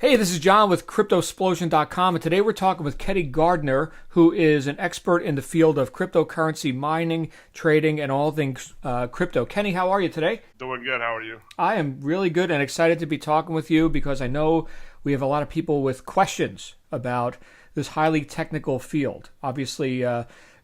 Hey, this is John with Cryptosplosion.com, and today we're talking with Kenny Gardner, who is an expert in the field of cryptocurrency mining, trading, and all things crypto. Kenny, how are you today? Doing good. How are you? I am really good and excited to be talking with you because I know we have a lot of people with questions about this highly technical field. Obviously,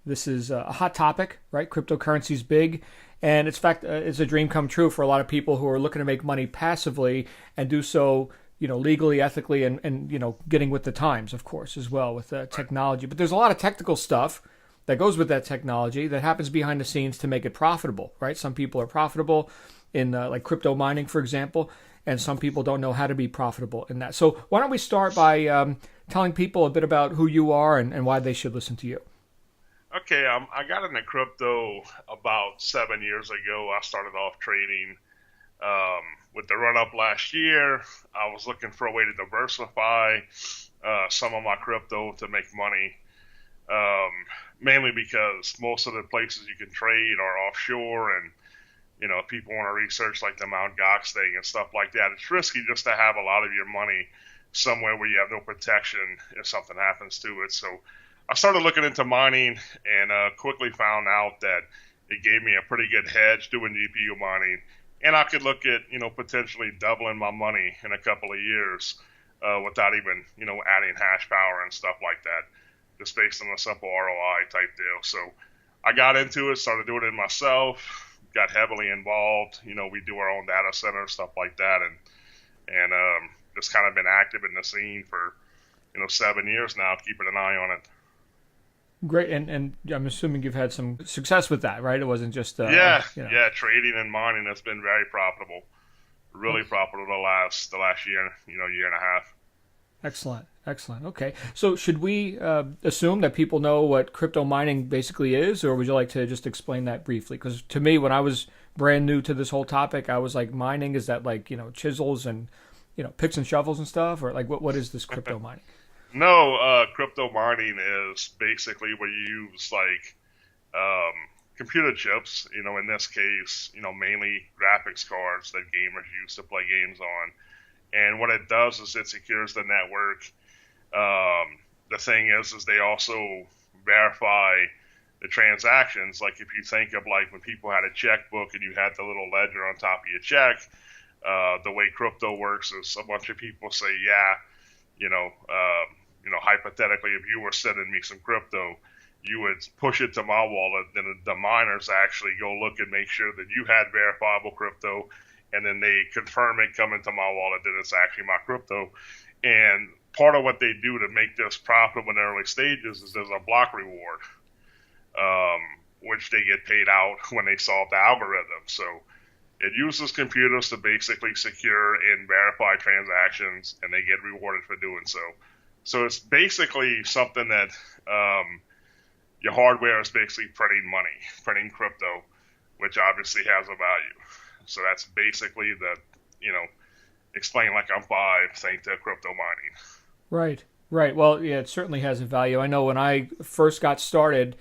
this is a hot topic, right? Cryptocurrency is big. And in fact, it's a dream come true for a lot of people who are looking to make money passively and do so legally, ethically, and getting with the times, of course, as well with technology. But there's a lot of technical stuff that goes with that technology that happens behind the scenes to make it profitable, right? Some people are profitable in like crypto mining, for example, and some people don't know how to be profitable in that. So why don't we start by telling people a bit about who you are and why they should listen to you? Okay, I got into crypto about 7 years ago. I started off trading. With the run up last year, I was looking for a way to diversify some of my crypto to make money, mainly because most of the places you can trade are offshore, and if people want to research like the Mt. Gox thing and stuff like that, it's risky just to have a lot of your money somewhere where you have no protection if something happens to it. So I started looking into mining and quickly found out that it gave me a pretty good hedge doing GPU mining. And I could look at, potentially doubling my money in a couple of years without even, adding hash power and stuff like that, just based on a simple ROI type deal. So I got into it, started doing it myself, got heavily involved. We do our own data center, stuff like that, and just kind of been active in the scene for, 7 years now, keeping an eye on it. Great, and I'm assuming you've had some success with that, right? It wasn't just yeah, trading and mining has been very profitable, really profitable the last year, year and a half. Excellent. Okay, so should we assume that people know what crypto mining basically is, or would you like to just explain that briefly? Because to me, when I was brand new to this whole topic, I was like, mining, is that like chisels and picks and shovels and stuff, or like what is this crypto mining? No, crypto mining is basically where you use like computer chips, in this case, mainly graphics cards that gamers use to play games on. And what it does is it secures the network. The thing is they also verify the transactions. Like if you think of like when people had a checkbook and you had the little ledger on top of your check, the way crypto works is a bunch of people say, hypothetically, if you were sending me some crypto, you would push it to my wallet, then the miners actually go look and make sure that you had verifiable crypto, and then they confirm it coming to my wallet that it's actually my crypto. And part of what they do to make this profitable in the early stages is there's a block reward, which they get paid out when they solve the algorithm. So it uses computers to basically secure and verify transactions, and they get rewarded for doing so. So it's basically something that your hardware is basically printing money, printing crypto, which obviously has a value. So that's basically explain like I'm five thing to crypto mining. Right. Well, yeah, it certainly has a value. I know when I first got started,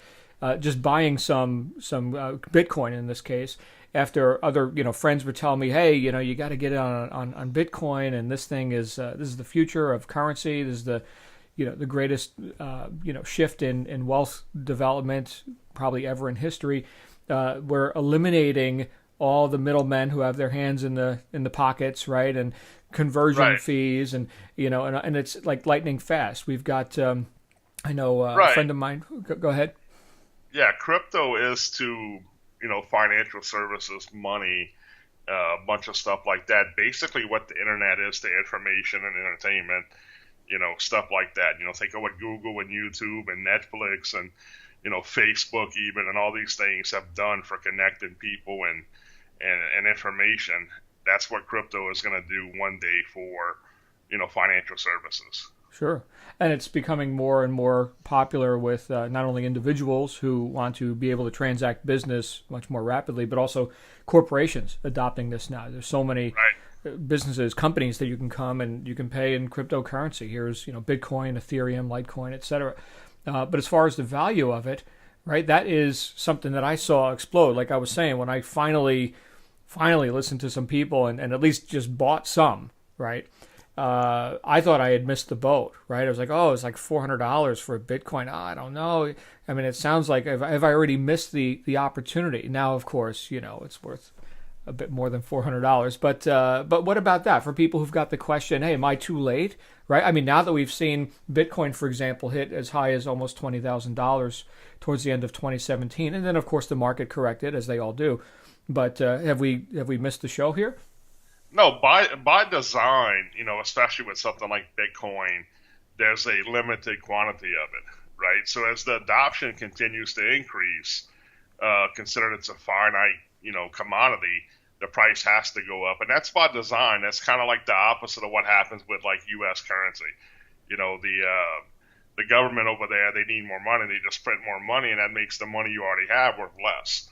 just buying some Bitcoin in this case, after other friends would tell me, hey, you got to get on Bitcoin, and this thing is this is the future of currency. This is the the greatest shift in wealth development probably ever in history. We're eliminating all the middlemen who have their hands in the pockets, right, and conversion fees, and and it's like lightning fast. We've got I know a friend of mine. Go ahead. Yeah, crypto is to financial services, money, a bunch of stuff like that. Basically what the internet is to information and entertainment, stuff like that. Think of what Google and YouTube and Netflix and, Facebook even, and all these things have done for connecting people and information. That's what crypto is going to do one day for, financial services. Sure. And it's becoming more and more popular with not only individuals who want to be able to transact business much more rapidly, but also corporations adopting this now. There's so many businesses, companies that you can come and you can pay in cryptocurrency. Here's, Bitcoin, Ethereum, Litecoin, etc. But as far as the value of it, right, that is something that I saw explode. Like I was saying, when I finally listened to some people and at least just bought some, right? I thought I had missed the boat, right? I was like, oh, it's like $400 for a Bitcoin. Oh, I don't know. I mean, it sounds like have I already missed the opportunity? Now, of course, it's worth a bit more than $400. But what about that for people who've got the question? Hey, am I too late? Right? I mean, now that we've seen Bitcoin, for example, hit as high as almost $20,000 towards the end of 2017, and then of course the market corrected as they all do. But have we missed the show here? No, by design, especially with something like Bitcoin, there's a limited quantity of it, right? So as the adoption continues to increase, considered it's a finite, commodity, the price has to go up, and that's by design. That's kind of like the opposite of what happens with like U.S. currency. The government over there, they need more money. They just print more money, and that makes the money you already have worth less.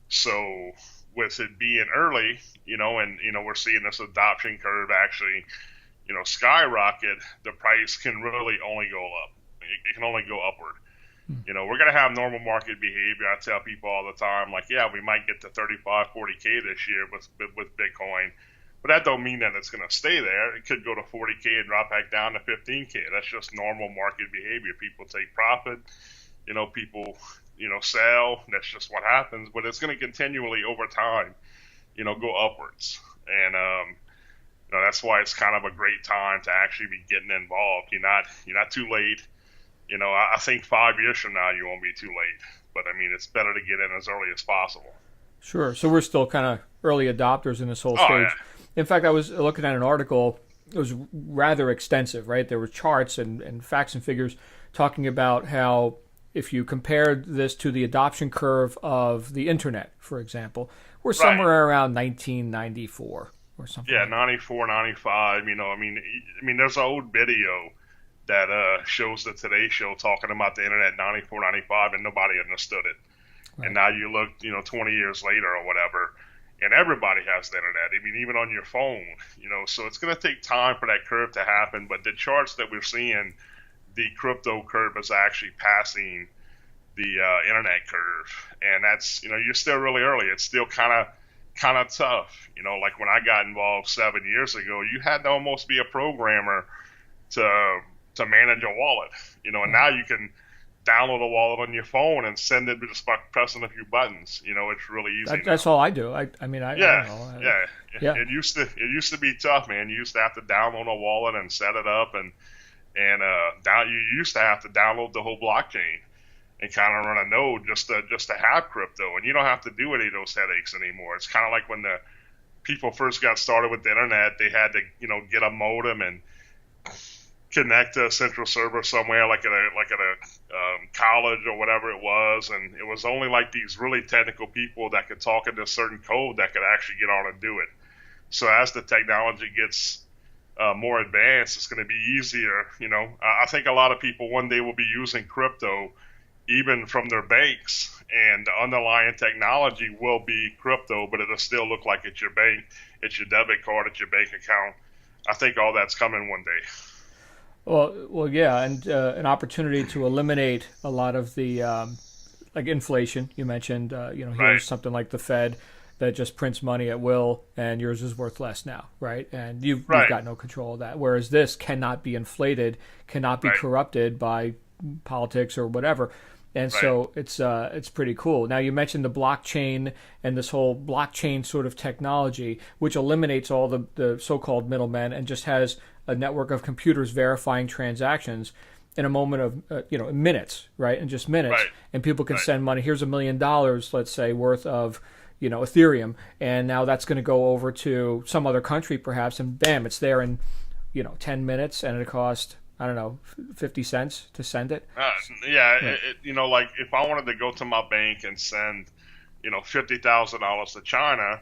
So with it being early, and we're seeing this adoption curve actually, skyrocket, the price can really only go up. It can only go upward. We're going to have normal market behavior. I tell people all the time, like, yeah, we might get to 35, 40K this year with Bitcoin, but that don't mean that it's going to stay there. It could go to 40K and drop back down to 15K. That's just normal market behavior. People take profit, people, sell. That's just what happens, but it's going to continually over time, go upwards. And, that's why it's kind of a great time to actually be getting involved. You're not too late. I think 5 years from now you won't be too late, but I mean, it's better to get in as early as possible. Sure. So we're still kind of early adopters in this whole Oh, stage. yeah. In fact, I was looking at an article. It was rather extensive, right? There were charts and facts and figures talking about how if you compared this to the adoption curve of the internet, for example, we're somewhere around 1994 or something. Yeah, like 94, 95. I mean, there's an old video that shows the Today Show talking about the internet 94, 95, and nobody understood it. Right. And now you look, 20 years later or whatever, and everybody has the internet. I mean, even on your phone, so it's going to take time for that curve to happen. But the charts that we're seeing, the crypto curve is actually passing the internet curve, and that's, you're still really early. It's still kind of tough. Like when I got involved 7 years ago, you had to almost be a programmer to manage a wallet, and now you can download a wallet on your phone and send it just by pressing a few buttons. It's really easy. That's all I do. I don't know. Yeah. It used to be tough, man. You used to have to download a wallet and set it up, and you used to have to download the whole blockchain and kind of run a node just to have crypto, and you don't have to do any of those headaches anymore. It's kind of like when the people first got started with the internet, they had to get a modem and connect to a central server somewhere, like at a college or whatever it was, and it was only like these really technical people that could talk into a certain code that could actually get on and do it. So as the technology gets more advanced, it's going to be easier. I think a lot of people one day will be using crypto even from their banks, and the underlying technology will be crypto, but it'll still look like it's your bank, it's your debit card, it's your bank account. I think all that's coming one day. Well, yeah, and an opportunity to eliminate a lot of the like inflation you mentioned. Here's something like the Fed that just prints money at will, and yours is worth less now, right? And you've got no control of that. Whereas this cannot be inflated, cannot be corrupted by politics or whatever. And so it's pretty cool. Now, you mentioned the blockchain and this whole blockchain sort of technology, which eliminates all the so-called middlemen and just has a network of computers verifying transactions in a moment of minutes, right? In just minutes, and people can send money. Here's $1 million, let's say, worth of Ethereum, and now that's going to go over to some other country, perhaps, and bam, it's there in 10 minutes, and it cost, I don't know, 50 cents to send it. Like if I wanted to go to my bank and send, $50,000 to China,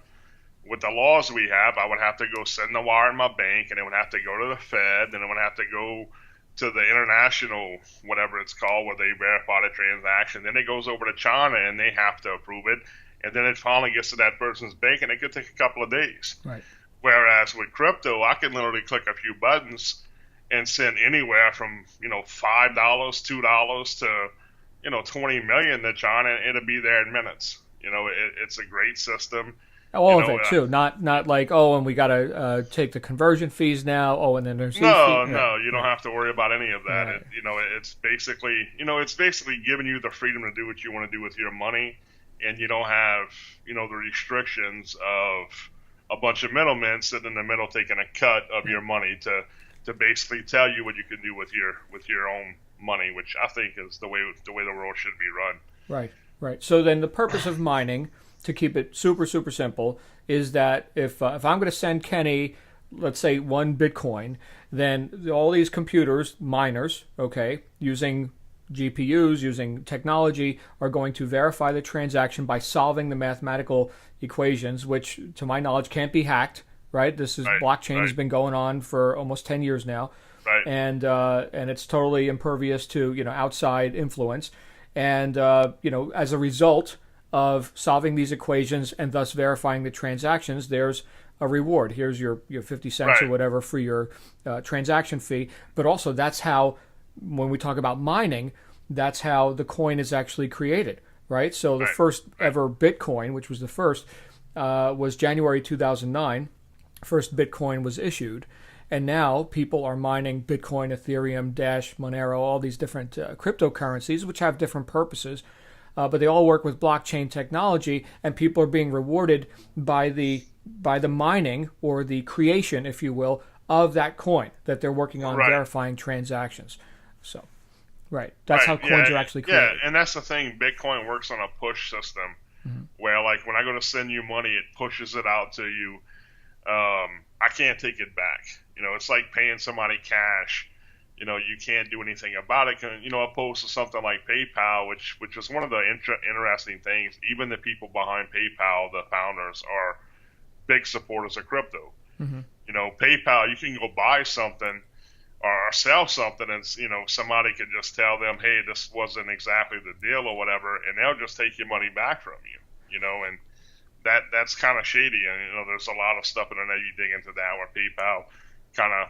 with the laws we have, I would have to go send the wire in my bank, and it would have to go to the Fed, and it would have to go to the international, whatever it's called, where they verify the transaction. Then it goes over to China, and they have to approve it, and then it finally gets to that person's bank, and it could take a couple of days. Right. Whereas with crypto, I can literally click a few buttons and send anywhere from $5, $2 to 20 million to China, and it'll be there in minutes. It's a great system. All of it too, not like, oh, and we got to take the conversion fees now. Oh, and then there's these fees. No, you don't have to worry about any of that. Right. It's basically giving you the freedom to do what you want to do with your money, and you don't have the restrictions of a bunch of middlemen sitting in the middle taking a cut of your money to basically tell you what you can do with your own money, which I think is the way the world should be run. Right, right. So then the purpose of mining, to keep it super, super simple, is that if I'm going to send Kenny, let's say 1 Bitcoin, then all these computers, miners, okay, using GPUs, using technology, are going to verify the transaction by solving the mathematical equations, which, to my knowledge, can't be hacked. Right. This is blockchain has been going on for almost 10 years now, and it's totally impervious to outside influence, and as a result of solving these equations and thus verifying the transactions, there's a reward. Here's your 50 cents or whatever for your transaction fee. But also, that's how, when we talk about mining, that's how the coin is actually created, right? So the first ever Bitcoin, which was the first, was January 2009. First Bitcoin was issued. And now people are mining Bitcoin, Ethereum, Dash, Monero, all these different cryptocurrencies, which have different purposes. But they all work with blockchain technology, and people are being rewarded by the mining, or the creation, if you will, of that coin that they're working on verifying transactions. So, that's how coins are actually created. Yeah, and that's the thing. Bitcoin works on a push system, where, like, when I go to send you money, it pushes it out to you. I can't take it back. It's like paying somebody cash. You can't do anything about it. Opposed to something like PayPal, which is one of the interesting things. Even the people behind PayPal, the founders, are big supporters of crypto. PayPal, you can go buy something or sell something, and somebody can just tell them, hey, this wasn't exactly the deal or whatever, and they'll just take your money back from you. And that's kind of shady, and there's a lot of stuff in the net you dig into that where PayPal kind of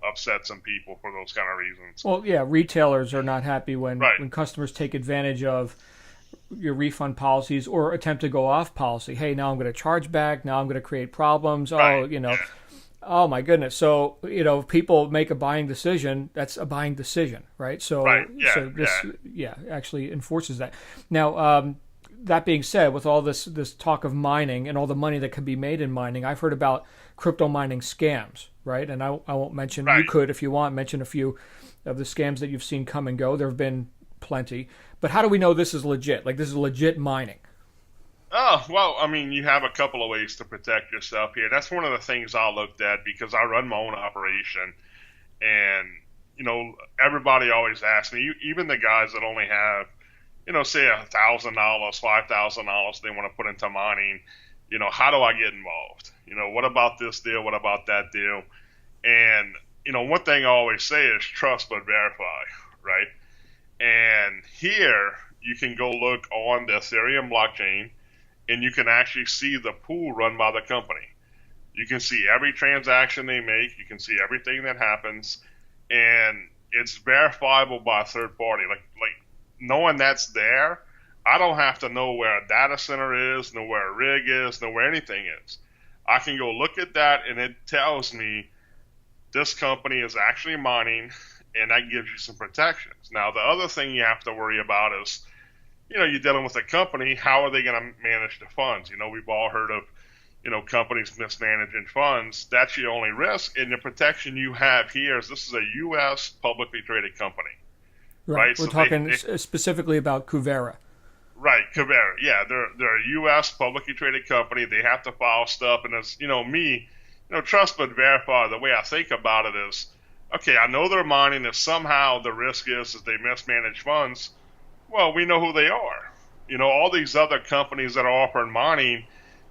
upset some people for those kind of reasons. Well, yeah, retailers are not happy when customers take advantage of your refund policies or attempt to go off policy. Hey, now I'm going to charge back. Now I'm going to create problems. Oh my goodness. So if people make a buying decision, that's a buying decision, right? So this actually enforces that. Now, that being said, with all this talk of mining and all the money that can be made in mining, I've heard about crypto mining scams, right? And I won't mention, you could, if you want, mention a few of the scams that you've seen come and go. There have been plenty. But how do we know this is legit? Like, this is legit mining? Oh, well, I mean, you have a couple of ways to protect yourself here. That's one of the things I looked at, because I run my own operation. And, everybody always asks me, even the guys that only have, say $1,000, $5,000 they want to put into mining, how do I get involved? What about this deal? What about that deal? And, one thing I always say is trust but verify, right? And here you can go look on the Ethereum blockchain, and you can actually see the pool run by the company. You can see every transaction they make. You can see everything that happens, and it's verifiable by a third party. Like knowing that's there, I don't have to know where a data center is, know where a rig is, know where anything is. I can go look at that, and it tells me this company is actually mining, and that gives you some protections. Now, the other thing you have to worry about is, you're dealing with a company. How are they going to manage the funds? We've all heard of, companies mismanaging funds. That's your only risk. And the protection you have here is this is a U.S. publicly traded company. Right. We're talking specifically about Kuvera. Right, Kuvera. Yeah, they're a U.S. publicly traded company. They have to file stuff. And as trust but verify, the way I think about it is, okay, I know they're mining. If somehow the risk is they mismanage funds, well, we know who they are. All these other companies that are offering mining,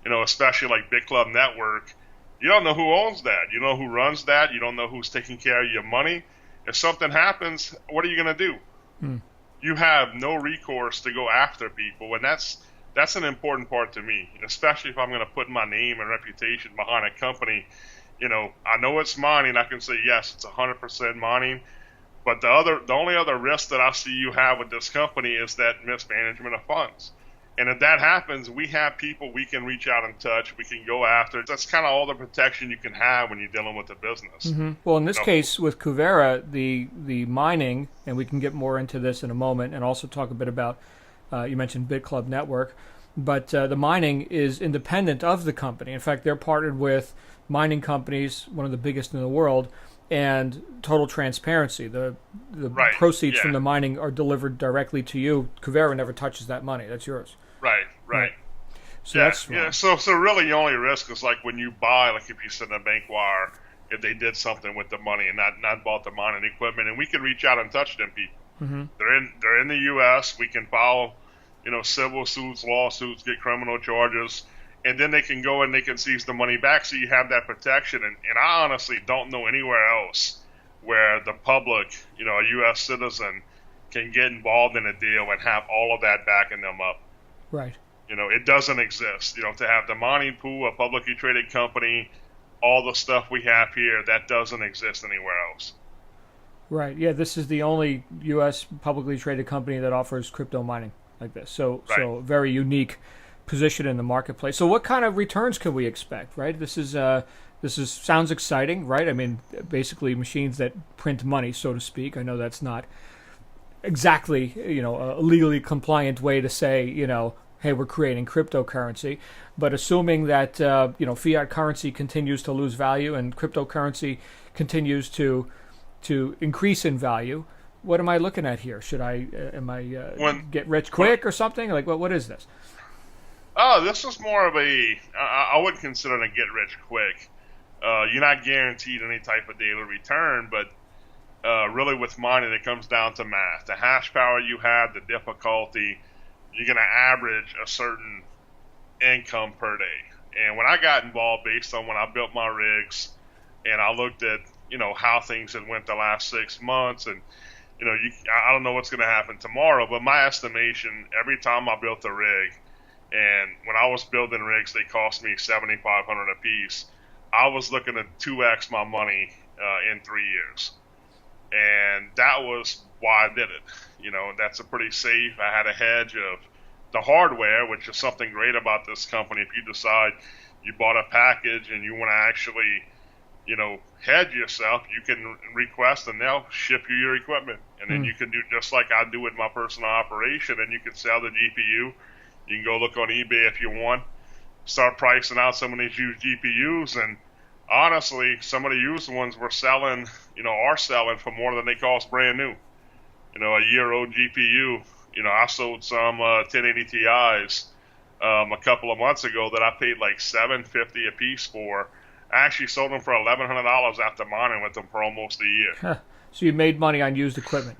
especially like Big Club Network, you don't know who owns that. You know who runs that. You don't know who's taking care of your money. If something happens, what are you going to do? You have no recourse to go after people, and that's an important part to me, especially if I'm going to put my name and reputation behind a company. I know it's mining. I can say, yes, it's 100% mining. But the only other risk that I see you have with this company is that mismanagement of funds. And if that happens, we have people we can reach out and touch. We can go after. That's kind of all the protection you can have when you're dealing with the business. Mm-hmm. Well, in this case with Kuvera, the mining, and we can get more into this in a moment, and also talk a bit about, you mentioned BitClub Network, but the mining is independent of the company. In fact, they're partnered with mining companies, one of the biggest in the world, and total transparency. The Right. proceeds Yeah. from the mining are delivered directly to you. Kuvera never touches that money. That's yours. Right. So Yeah. that's Yeah. So really, the only risk is like when you buy, like if you send a bank wire, if they did something with the money and not bought the mining equipment, and we can reach out and touch them people. Mm-hmm. They're in the U.S. We can file, civil suits, lawsuits, get criminal charges, and then they can go and they can seize the money back. So you have that protection. And I honestly don't know anywhere else where the public, a U.S. citizen, can get involved in a deal and have all of that backing them up. Right. It doesn't exist. To have the mining pool, a publicly traded company, all the stuff we have here, that doesn't exist anywhere else. Right. Yeah, this is the only U.S. publicly traded company that offers crypto mining like this. So very unique position in the marketplace. So what kind of returns can we expect, right? This is sounds exciting, right? I mean, basically machines that print money, so to speak. I know that's not exactly, a legally compliant way to say, hey, we're creating cryptocurrency. But assuming that, fiat currency continues to lose value and cryptocurrency continues to increase in value, what am I looking at here? Should I, get rich quick or something? Like, what is this? Oh, this is more of I wouldn't consider it a get rich quick. You're not guaranteed any type of daily return, but really with mining, it comes down to math. The hash power you have, the difficulty, you're going to average a certain income per day. And when I got involved, based on when I built my rigs, and I looked at, how things had went the last 6 months, and, I don't know what's going to happen tomorrow, but my estimation, every time I built a rig, and when I was building rigs, they cost me $7,500 a piece. I was looking at 2x my money in 3 years. And that was why I did it. That's a pretty safe. I had a hedge of the hardware, which is something great about this company. If you decide you bought a package and you want to actually, hedge yourself, you can request and they'll ship you your equipment. And then you can do just like I do with my personal operation, and you can sell the GPU. You can go look on eBay if you want, start pricing out some of these used GPUs, and honestly, some of the used ones are selling for more than they cost brand new. A year-old GPU. I sold some 1080 Ti's a couple of months ago that I paid like $750 a piece for. I actually sold them for $1,100 after mining with them for almost a year. Huh. So you made money on used equipment,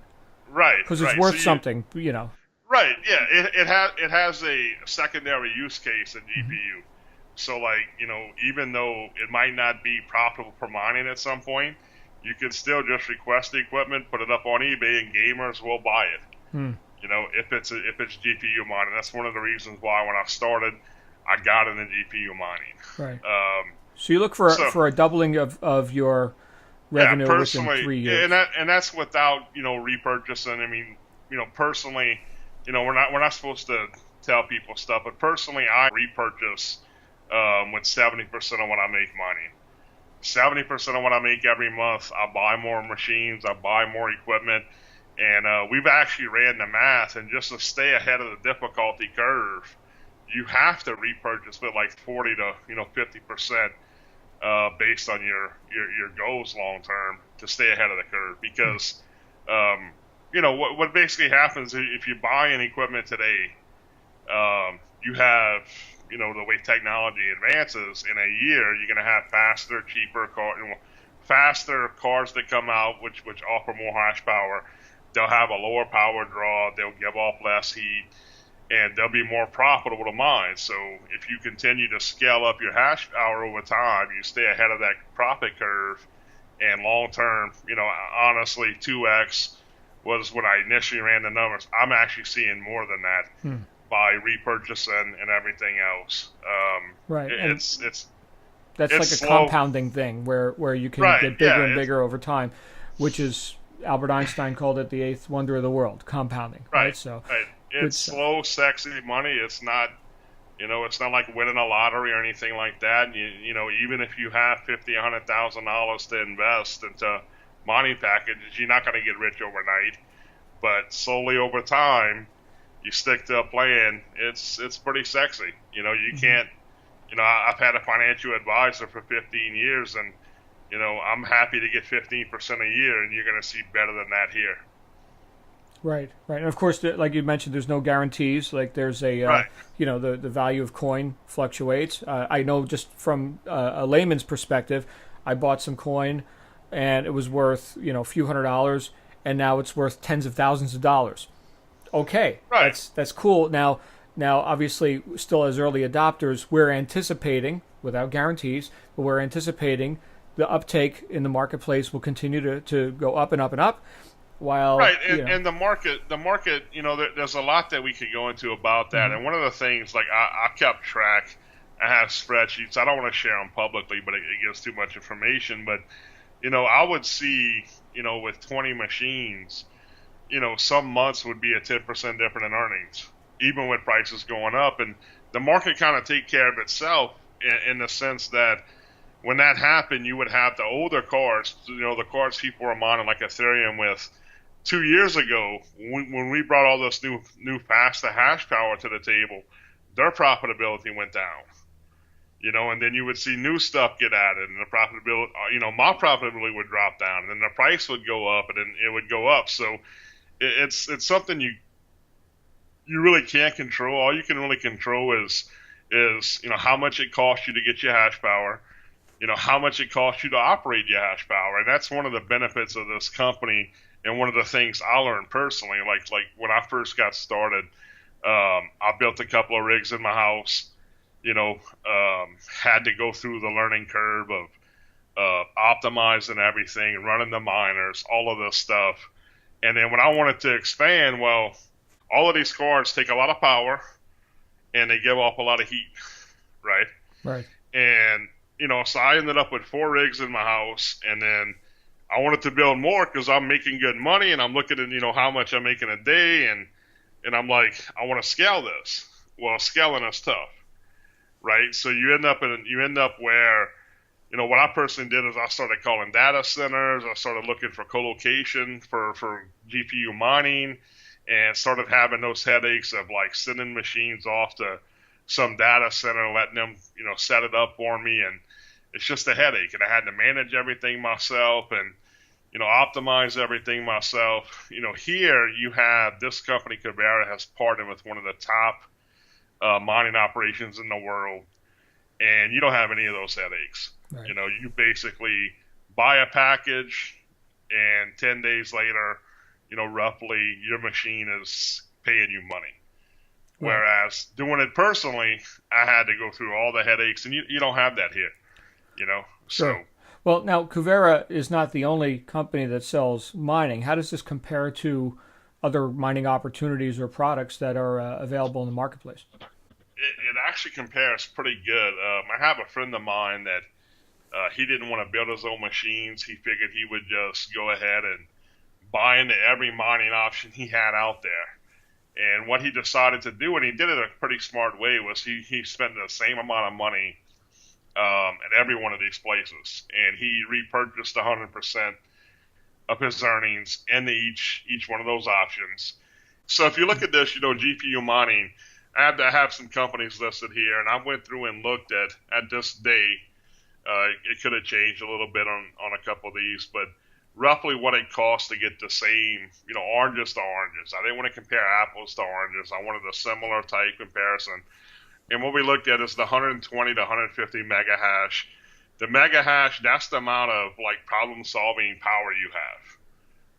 right? Because it's worth something, Right. Yeah. It has a secondary use case in GPU. So even though it might not be profitable for mining at some point, you can still just request the equipment, put it up on eBay, and gamers will buy it. If it's GPU mining. That's one of the reasons why when I started, I got into GPU mining. Right. So you look for a doubling of your revenue within 3 years. And that's without repurchasing. I mean, personally, we're not supposed to tell people stuff, but personally, I repurchase with 70% of what I make money. 70% of what I make every month, I buy more machines, I buy more equipment, and we've actually ran the math, and just to stay ahead of the difficulty curve, you have to repurchase with like 40 to 50% based on your goals long term to stay ahead of the curve, because what basically happens if you buy an equipment today, you have the way technology advances, in a year you're going to have faster, cheaper cars that come out which offer more hash power. They'll have a lower power draw, they'll give off less heat, and they'll be more profitable to mine. So if you continue to scale up your hash power over time, you stay ahead of that profit curve, and long term, honestly, 2x was when I initially ran the numbers. I'm actually seeing more than that by repurchasing and everything else. Right. It's like a slow compounding thing where you can get bigger and bigger over time, which is, Albert Einstein called it the eighth wonder of the world, compounding. Right. So Good it's stuff. slow, sexy money. It's not, it's not like winning a lottery or anything like that. Even if you have $50,000, $100,000 to invest into mining packages, you're not going to get rich overnight. But slowly over time, you stick to a plan. It's pretty sexy. You Hmm. can't. I've had a financial advisor for 15 years, and I'm happy to get 15% a year, and you're going to see better than that here. Right, right, and of course, like you mentioned, there's no guarantees. Like there's Right, the value of coin fluctuates. I know just from a layman's perspective, I bought some coin, and it was worth a few $100s, and now it's worth tens of thousands of dollars. Okay, right. that's cool. Now, obviously, still as early adopters, we're anticipating, without guarantees, but we're anticipating the uptake in the marketplace will continue to go up and up and up. While Right, and the market, there's a lot that we could go into about that. Mhm. And one of the things, like I kept track, I have spreadsheets. I don't want to share them publicly, but it gives too much information. But I would see, with 20 machines, some months would be a 10% different in earnings, even with prices going up. And the market kind of take care of itself in the sense that when that happened, you would have the older cards, the cards people were mining like Ethereum with 2 years ago, when we brought all this new faster hash power to the table, their profitability went down. And then you would see new stuff get added, and the profitability, my profitability would drop down, and then the price would go up, and then it would go up. So it's something you really can't control. All you can really control is how much it costs you to get your hash power, how much it costs you to operate your hash power. And that's one of the benefits of this company, and one of the things I learned personally. Like when I first got started, I built a couple of rigs in my house, had to go through the learning curve of optimizing everything, running the miners, all of this stuff. And then when I wanted to expand, well, all of these cards take a lot of power and they give off a lot of heat, right? Right. And so I ended up with 4 rigs in my house, and then I wanted to build more because I'm making good money, and I'm looking at how much I'm making a day, and I'm like, I want to scale this. Well, scaling is tough, right? So you end up where what I personally did is I started calling data centers. I started looking for co-location for GPU mining, and started having those headaches of like sending machines off to some data center, letting them set it up for me, and it's just a headache. And I had to manage everything myself, and optimize everything myself. Here you have this company, Kuvera, has partnered with one of the top mining operations in the world, and you don't have any of those headaches. Right. You basically buy a package, and 10 days later, roughly your machine is paying you money. Right. Whereas doing it personally, I had to go through all the headaches, and you don't have that here, So Sure. Well, now Kuvera is not the only company that sells mining. How does this compare to other mining opportunities or products that are available in the marketplace? it actually compares pretty good. I have a friend of mine that he didn't want to build his own machines. He figured he would just go ahead and buy into every mining option he had out there. And what he decided to do, and he did it a pretty smart way, was he spent the same amount of money at every one of these places, and he repurchased 100% of his earnings into each one of those options. So if you look at this, GPU mining, I have some companies listed here, and I went through and looked at this day. It could have changed a little bit on a couple of these, but roughly what it costs to get the same, oranges to oranges. I didn't want to compare apples to oranges. I wanted a similar type comparison. And what we looked at is the 120 to 150 mega hash. The mega hash, that's the amount of like problem solving power you have,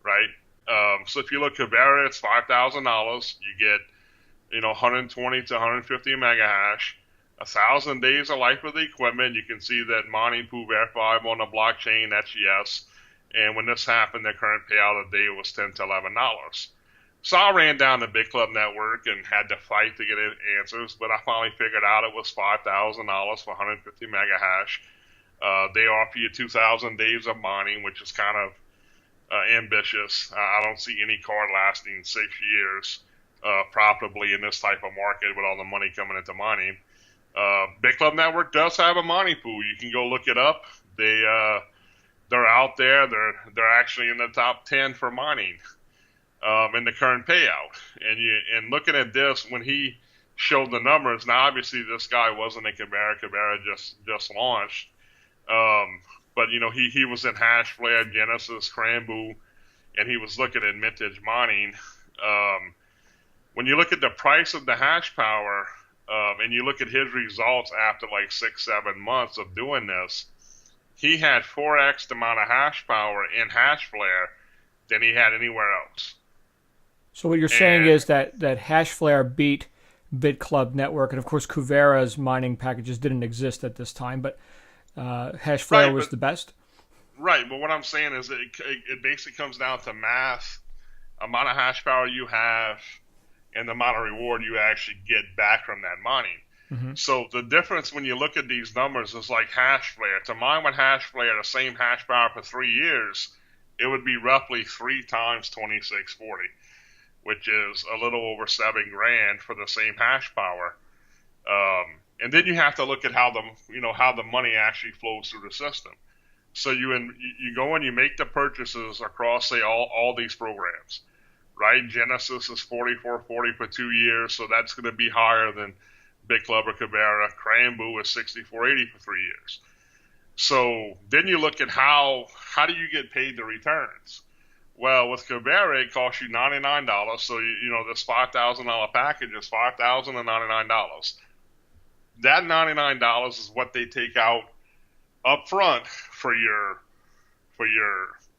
right? So if you look at Kuvera, it's $5,000. You get 120 to 150 mega hash, 1,000 days of life of the equipment. You can see that mining pool verifiable on the blockchain. That's yes. And when this happened, the current payout of the day was $10 to $11. So I ran down the Big Club network and had to fight to get answers, but I finally figured out it was $5,000 for 150 mega hash. They offer you 2,000 days of mining, which is kind of ambitious. I don't see any card lasting 6 years. profitably in this type of market with all the money coming into mining. Big Club Network does have a mining pool. You can go look it up. They're out there. They're actually in the top 10 for mining in the current payout. And looking at this, when he showed the numbers, now obviously this guy wasn't in Kuvera. Kuvera just launched. But he was in Hashflare, Genesis, Crambu, and he was looking at Mintage Mining. When you look at the price of the hash power, and you look at his results after like 6-7 months of doing this, he had 4x the amount of hash power in Hashflare than he had anywhere else. So what you're saying is that Hashflare beat BitClub Network, and of course Kuvera's mining packages didn't exist at this time, but Hashflare was the best? Right, but what I'm saying is it basically comes down to math, amount of hash power you have, and the amount of reward you actually get back from that mining. Mm-hmm. So the difference when you look at these numbers is like Hashflare. To mine with Hashflare, the same hash power for 3 years, it would be roughly 3 times 2640, which is a little over $7,000 for the same hash power. And then you have to look at how the money actually flows through the system. So you go and you make the purchases across, say, all these programs, right? Genesis is 4440 for 2 years, so that's going to be higher than Big Club or Kuvera. Crambu is 6480 for 3 years. So then you look at how do you get paid the returns? Well, with Kuvera, it costs you $99. So this $5,000 package is $5,099. That $99 is what they take out up front for your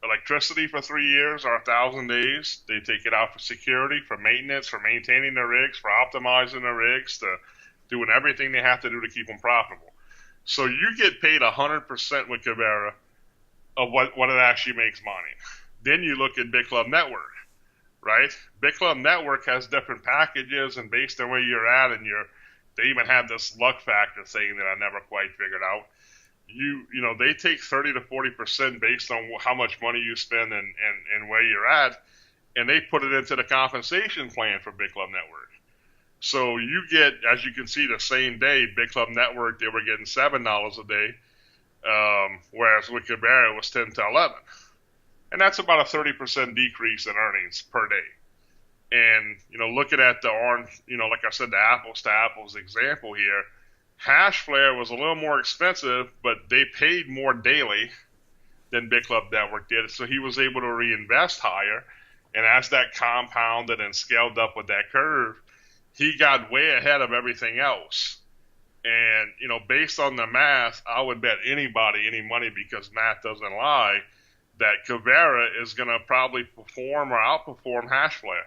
electricity for 3 years or 1,000 days. They take it out for security, for maintenance, for maintaining the rigs, for optimizing the rigs, to doing everything they have to do to keep them profitable. So you get paid 100% with Kuvera of what it actually makes mining. Then you look at Big Club Network, right? Big Club Network has different packages, and based on where you're at, and they even have this luck factor thing that I never quite figured out. They take 30 to 40% based on how much money you spend and where you're at, and they put it into the compensation plan for Big Club Network. So you get, as you can see, the same day, Big Club Network, they were getting $7 a day, whereas with Kuvera it was 10 to 11. And that's about a 30% decrease in earnings per day. And, looking at the orange, like I said, the apples to apples example here, Hashflare was a little more expensive, but they paid more daily than Big Club Network did. So he was able to reinvest higher. And as that compounded and scaled up with that curve, he got way ahead of everything else. And, based on the math, I would bet anybody any money, because math doesn't lie, that Kuvera is going to probably perform or outperform Hashflare,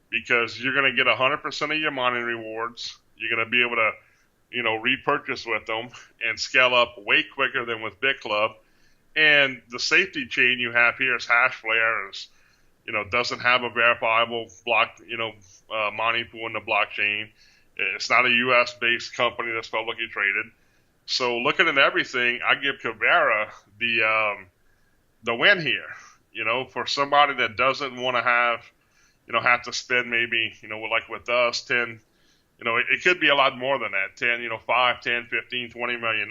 because you're going to get 100% of your mining rewards. You're going to be able to, repurchase with them and scale up way quicker than with Big Club. And the safety chain you have here is Hashflare is, doesn't have a verifiable block, mining pool in the blockchain. It's not a U.S.-based company that's publicly traded. So looking at everything, I give Kuvera the win here. For somebody that doesn't want to have to spend maybe, like with us, 10, it could be a lot more than that, 10, 5, 10, 15, $20 million.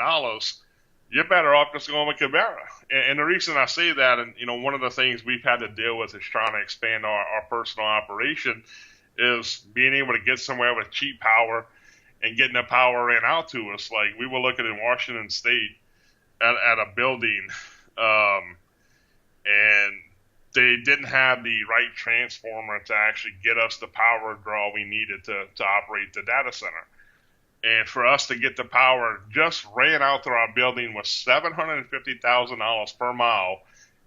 You're better off just going with Kuvera. And the reason I say that, and, one of the things we've had to deal with is trying to expand our personal operation, is being able to get somewhere with cheap power and getting the power in out to us. Like, we were looking in Washington State at a building, and they didn't have the right transformer to actually get us the power draw we needed to operate the data center. And for us to get the power, just ran out through our building was $750,000 per mile,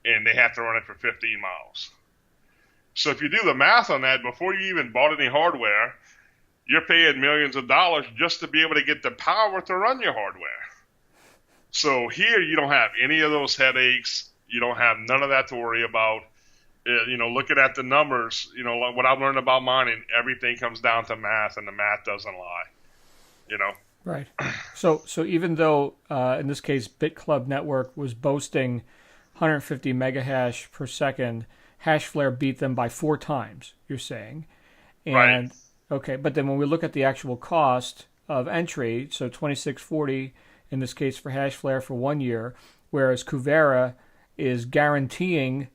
and they have to run it for 15 miles. So if you do the math on that, before you even bought any hardware, you're paying millions of dollars just to be able to get the power to run your hardware. So here you don't have any of those headaches. You don't have none of that to worry about. Looking at the numbers, what I've learned about mining, everything comes down to math, and the math doesn't lie. Right. So even though in this case BitClub Network was boasting 150 megahash per second, Hashflare beat them by 4 times, you're saying. Right. And okay, but then when we look at the actual cost of entry, so 2640 in this case for Hashflare for 1 year, whereas Kuvera is guaranteeing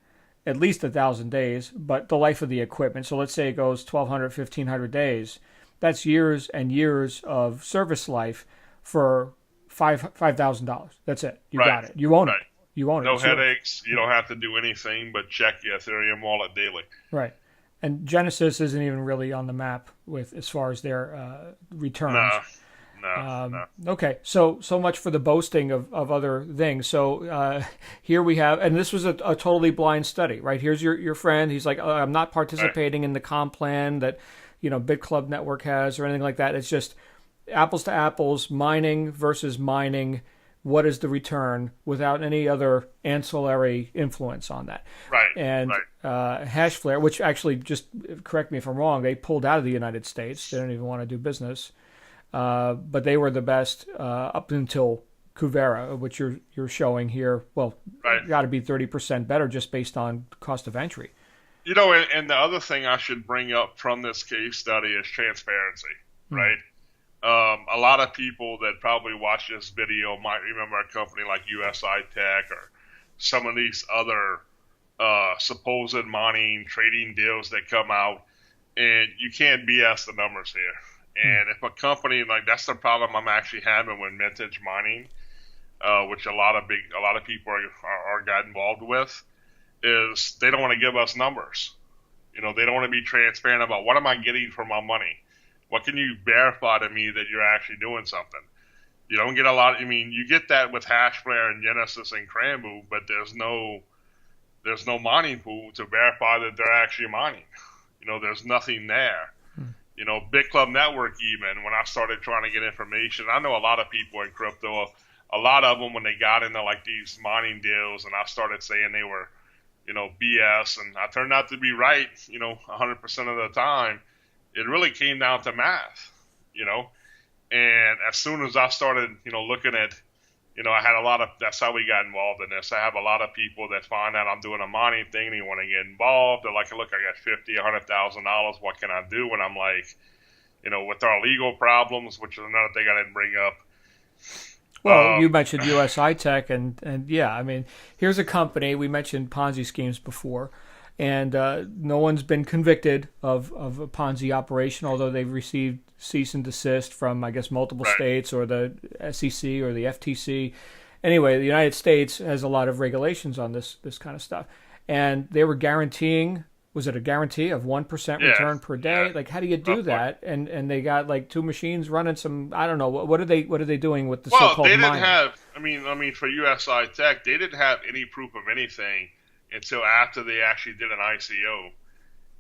at least 1,000 days, but the life of the equipment. So let's say it goes 1,200, 1,500 days. That's years and years of service life for $5,000. That's it. You Right. got it. You own it. Right. You own it. No It's yours. headaches. You don't have to do anything but check your Ethereum wallet daily. Right. And Genesis isn't even really on the map with as far as their returns. No, no. Okay, so much for the boasting of other things. So here we have, and this was a totally blind study, right? Here's your friend. He's like, I'm not participating in the comp plan that BitClub Network has or anything like that. It's just apples to apples, mining versus mining. What is the return without any other ancillary influence on that? Right. And right. Hashflare, which actually, just correct me if I'm wrong, they pulled out of the United States. They don't even want to do business. But they were the best up until Kuvera, which you're showing here. Well, Right. got to be 30% better just based on cost of entry. And the other thing I should bring up from this case study is transparency, right? A lot of people that probably watch this video might remember a company like USI Tech or some of these other supposed mining trading deals that come out, and you can't BS the numbers here. And if a company, like, that's the problem I'm actually having with vintage mining, which a lot of people are got involved with, is they don't want to give us numbers. They don't want to be transparent about what am I getting for my money. What can you verify to me that you're actually doing something? You don't get a lot. You get that with Hashflare and Genesis and Crambu, but there's no mining pool to verify that they're actually mining. There's nothing there. BitClub Network, even when I started trying to get information, I know a lot of people in crypto, a lot of them when they got into like these mining deals, and I started saying they were, BS, and I turned out to be right, 100% of the time. It really came down to math, and as soon as I started, looking at, I had a lot of, that's how we got involved in this. I have a lot of people that find out I'm doing a mining thing, they want to get involved. They're like, look, I got $50,000, $100,000. What can I do? And I'm like, with our legal problems, which is another thing I didn't bring up. Well, you mentioned USI Tech, and yeah, here's a company, we mentioned Ponzi schemes before, and no one's been convicted of a Ponzi operation, although they've received cease and desist from, I guess, multiple states or the SEC or the FTC. Anyway, the United States has a lot of regulations on this kind of stuff, and they were guaranteeing. Was it a guarantee of 1% return per day? Yeah. Like, how do you do that? And they got like two machines running some. I don't know. What are they doing with the so-called mining? Well, they didn't have. For USI Tech, they didn't have any proof of anything until after they actually did an ICO,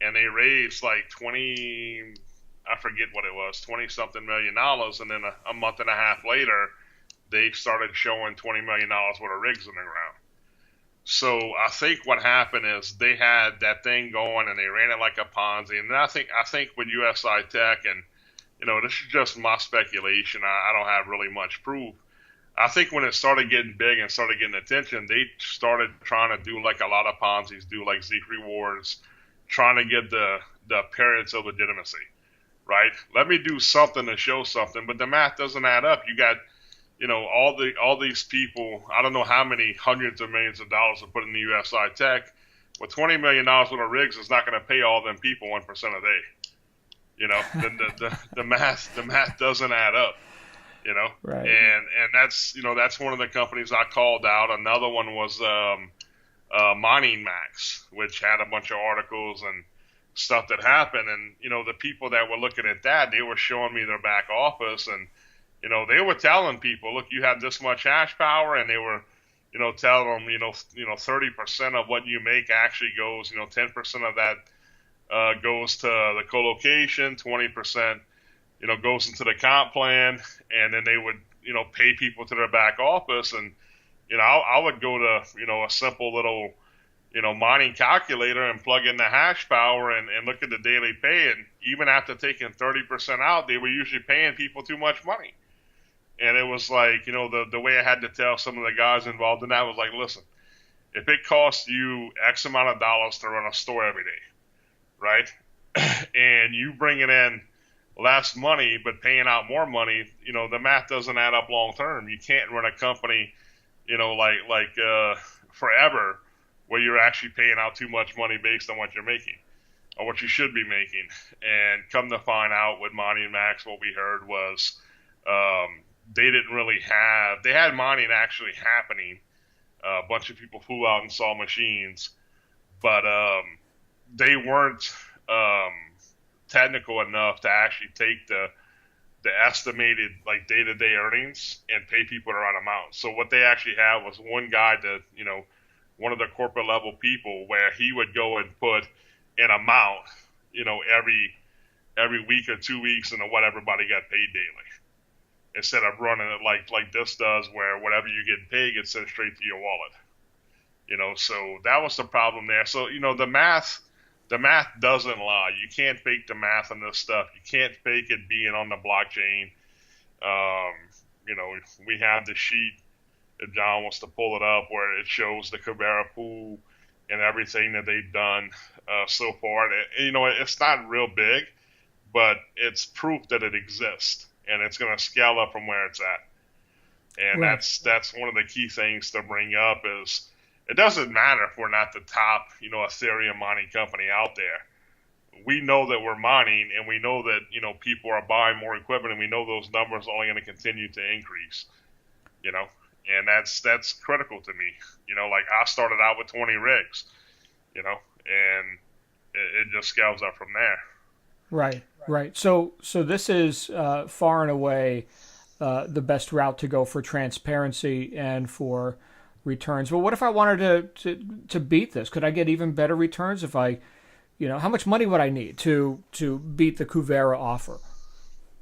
and they raised like 20. I forget what it was, $20-something million, and then a month and a half later, they started showing $20 million worth of rigs in the ground. So I think what happened is they had that thing going and they ran it like a Ponzi. And I think with USI Tech, and this is just my speculation, I don't have really much proof. I think when it started getting big and started getting attention, they started trying to do like a lot of Ponzi's do, like Zeek rewards, trying to get the appearance of legitimacy, right? Let me do something to show something, but the math doesn't add up. You got all these people, I don't know how many hundreds of millions of dollars are put in the USI Tech. With $20 million worth of rigs, it's not going to pay all them people 1% a day. The math doesn't add up. Right. And that's one of the companies I called out. Another one was Mining Max, which had a bunch of articles and stuff that happened. And the people that were looking at that, they were showing me their back office, and they were telling people, look, you have this much hash power, and they were, telling them, 30% of what you make actually goes, 10% of that goes to the colocation, 20%, goes into the comp plan, and then they would, pay people to their back office, and, I would go to, a simple little, mining calculator and plug in the hash power and look at the daily pay, and even after taking 30% out, they were usually paying people too much money. And it was like, the way I had to tell some of the guys involved in that was like, listen, if it costs you X amount of dollars to run a store every day, right? and you bringing in less money but paying out more money, the math doesn't add up long term. You can't run a company, forever where you're actually paying out too much money based on what you're making or what you should be making. And come to find out with Monty and Max, what we heard was they didn't really they had mining actually happening. A bunch of people flew out and saw machines, but they weren't technical enough to actually take the estimated like day-to-day earnings and pay people the right amount. So what they actually had was one guy that, one of the corporate level people where he would go and put an amount, every week or 2 weeks and what everybody got paid daily. Instead of running it like this does where whatever you get paid gets sent straight to your wallet. So that was the problem there. So, the math doesn't lie. You can't fake the math on this stuff. You can't fake it being on the blockchain. We have the sheet, if John wants to pull it up, where it shows the Kuvera pool and everything that they've done so far. It's not real big, but it's proof that it exists, and it's going to scale up from where it's at. And right. that's one of the key things to bring up is it doesn't matter if we're not the top, Ethereum mining company out there. We know that we're mining, and we know that, people are buying more equipment, and we know those numbers are only going to continue to increase, and that's critical to me. Like I started out with 20 rigs, and it just scales up from there. Right. So this is far and away the best route to go for transparency and for returns. But what if I wanted to beat this? Could I get even better returns if I, how much money would I need to beat the Kuvera offer?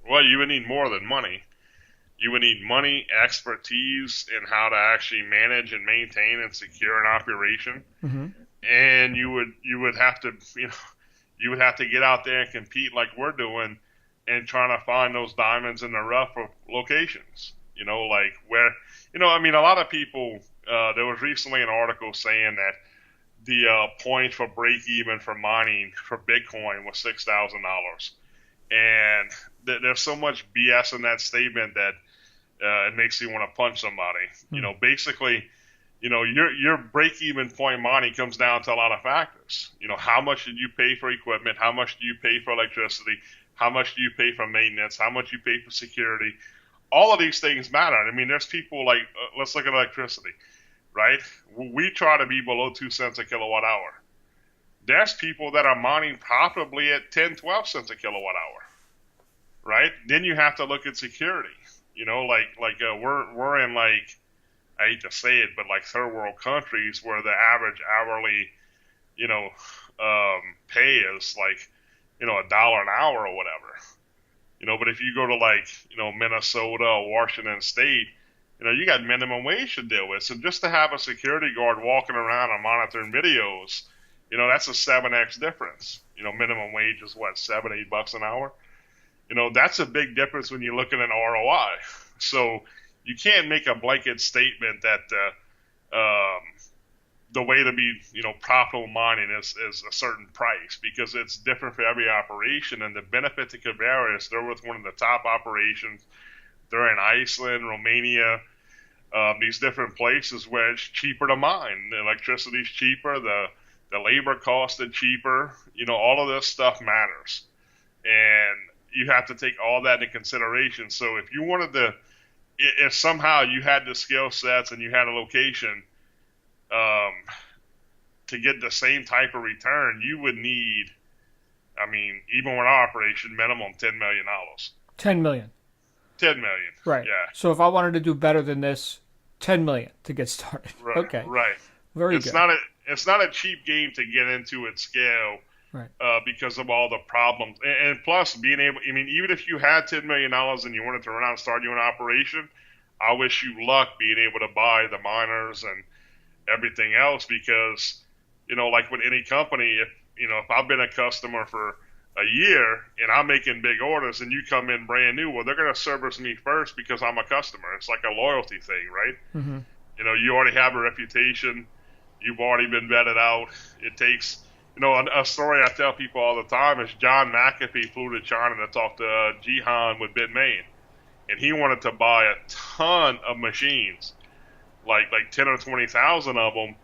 Well, you would need more than money. You would need money, expertise in how to actually manage and maintain and secure an operation. Mm-hmm. And you would have to, you would have to get out there and compete like we're doing and trying to find those diamonds in the rough of locations, like where, a lot of people, there was recently an article saying that the point for break even for mining for Bitcoin was $6,000. And there's so much BS in that statement that it makes you want to punch somebody. Mm-hmm. Basically, your break-even point mining comes down to a lot of factors. How much did you pay for equipment? How much do you pay for electricity? How much do you pay for maintenance? How much you pay for security? All of these things matter. There's people like, let's look at electricity, right? We try to be below 2 cents a kilowatt hour. There's people that are mining profitably at 10, 12 cents a kilowatt hour, right? Then you have to look at security. We're in I hate to say it, but third world countries where the average hourly, pay is $1 an hour or whatever. But if you go to Minnesota or Washington State, you got minimum wage to deal with. So just to have a security guard walking around and monitoring videos, that's a 7x difference. Minimum wage is what, $7, $8 an hour? That's a big difference when you're looking at ROI. So you can't make a blanket statement that the way to be, profitable mining is a certain price, because it's different for every operation. And the benefit to Kuvera is they're with one of the top operations. They're in Iceland, Romania, these different places where it's cheaper to mine. The electricity's cheaper, the labor cost is cheaper. All of this stuff matters. And you have to take all that into consideration. So if you wanted to, if somehow you had the skill sets and you had a location to get the same type of return, you would need, even with our operation, minimum $10 million. 10 million. 10 million. Right. Yeah. So if I wanted to do better than this, 10 million to get started. Right. Okay. Right. Very good. It's not a cheap game to get into at scale. Right. Because of all the problems. And plus, being able, even if you had $10 million and you wanted to run out and start your own operation, I wish you luck being able to buy the miners and everything else, because, like with any company, if I've been a customer for a year and I'm making big orders and you come in brand new, well, they're going to service me first because I'm a customer. It's like a loyalty thing, right? Mm-hmm. You already have a reputation. You've already been vetted out. It takes A story I tell people all the time is John McAfee flew to China to talk to Jihan with Bitmain, and he wanted to buy a ton of machines, like 10 or 20,000 of them.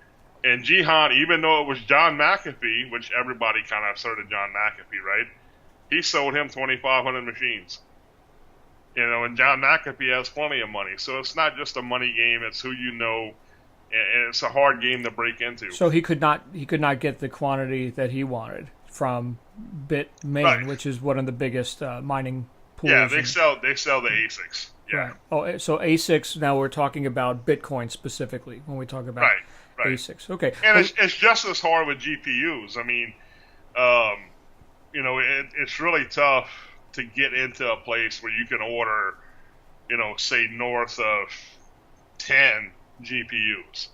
And Jihan, even though it was John McAfee, which everybody kind of asserted John McAfee, right? He sold him 2,500 machines. And John McAfee has plenty of money. So it's not just a money game, it's who you know, and it's a hard game to break into. So he could not get the quantity that he wanted from Bitmain, right, which is one of the biggest mining pools. Yeah, they sell the ASICs. Yeah. Right. Oh, so ASICs, now we're talking about Bitcoin specifically when we talk about right. ASICs. Okay. And it's just as hard with GPUs. I mean, it's really tough to get into a place where you can order, say north of 10 GPUs.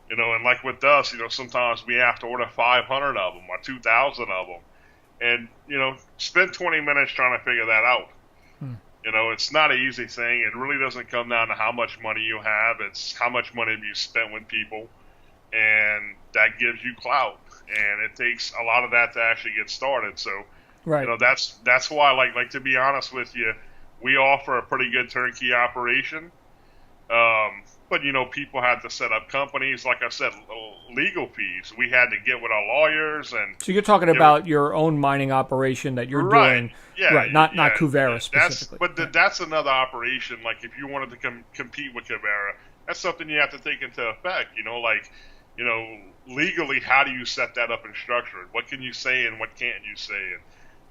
And like with us, sometimes we have to order 500 of them or 2,000 of them. And, spend 20 minutes trying to figure that out. It's not an easy thing. It really doesn't come down to how much money you have. It's how much money have you spent with people. And that gives you clout. And it takes a lot of that to actually get started. So, right. That's why, like to be honest with you, we offer a pretty good turnkey operation. But, people had to set up companies, like I said, legal fees. We had to get with our lawyers. And so you're talking about your own mining operation that you're doing. Yeah, right, not Kuvera specifically. That's another operation. Like if you wanted to compete with Kuvera, that's something you have to take into effect. Legally, how do you set that up and structure it? What can you say and what can't you say?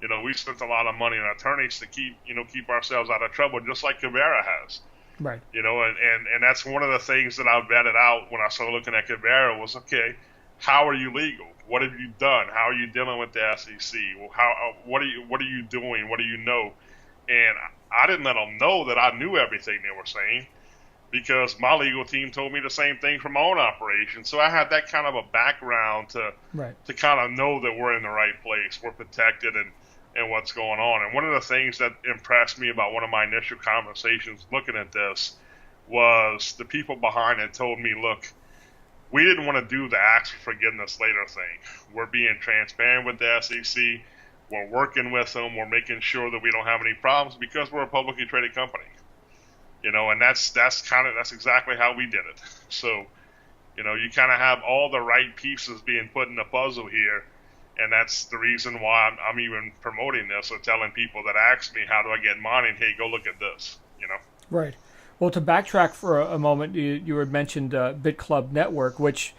And, we spent a lot of money on attorneys to keep ourselves out of trouble, just like Kuvera has. Right. And that's one of the things that I vetted out when I started looking at Kuvera was, okay, how are you legal? What have you done? How are you dealing with the SEC? Well, what are you doing? What do you know? And I didn't let them know that I knew everything they were saying, because my legal team told me the same thing from my own operation. So I had that kind of a background to kind of know that we're in the right place, we're protected, and what's going on. And one of the things that impressed me about one of my initial conversations looking at this was the people behind it told me, look, we didn't want to do the ask for forgiveness later thing. We're being transparent with the SEC. We're working with them. We're making sure that we don't have any problems because we're a publicly traded company. And that's exactly how we did it. So, you kind of have all the right pieces being put in the puzzle here. And that's the reason why I'm even promoting this or telling people that ask me, how do I get mining? Hey, go look at this, Right. Well, to backtrack for a moment, you had mentioned BitClub Network, which,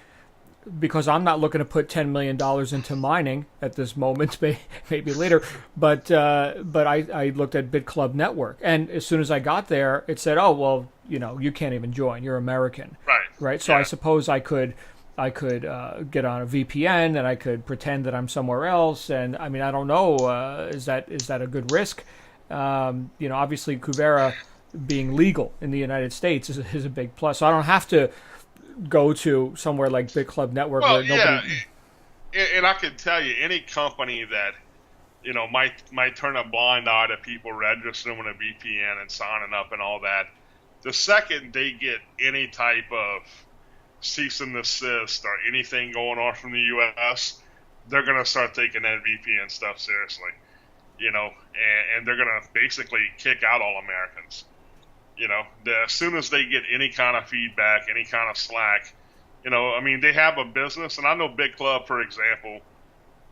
because I'm not looking to put $10 million into mining at this moment, maybe later, but I looked at BitClub Network. And as soon as I got there, it said, oh, well, you can't even join. You're American. Right. So yeah. I suppose I could get on a VPN and I could pretend that I'm somewhere else. And I mean, I don't know, is that a good risk? Obviously Kuvera being legal in the United States is a big plus. So I don't have to go to somewhere like BitClub Network. Well, yeah, and I can tell you, any company that might turn a blind eye to people registering with a VPN and signing up and all that, the second they get any type of cease and desist or anything going on from the U.S., they're going to start taking that VPN stuff seriously, and they're going to basically kick out all Americans. As soon as they get any kind of feedback, any kind of slack, they have a business, and I know BitClub, for example,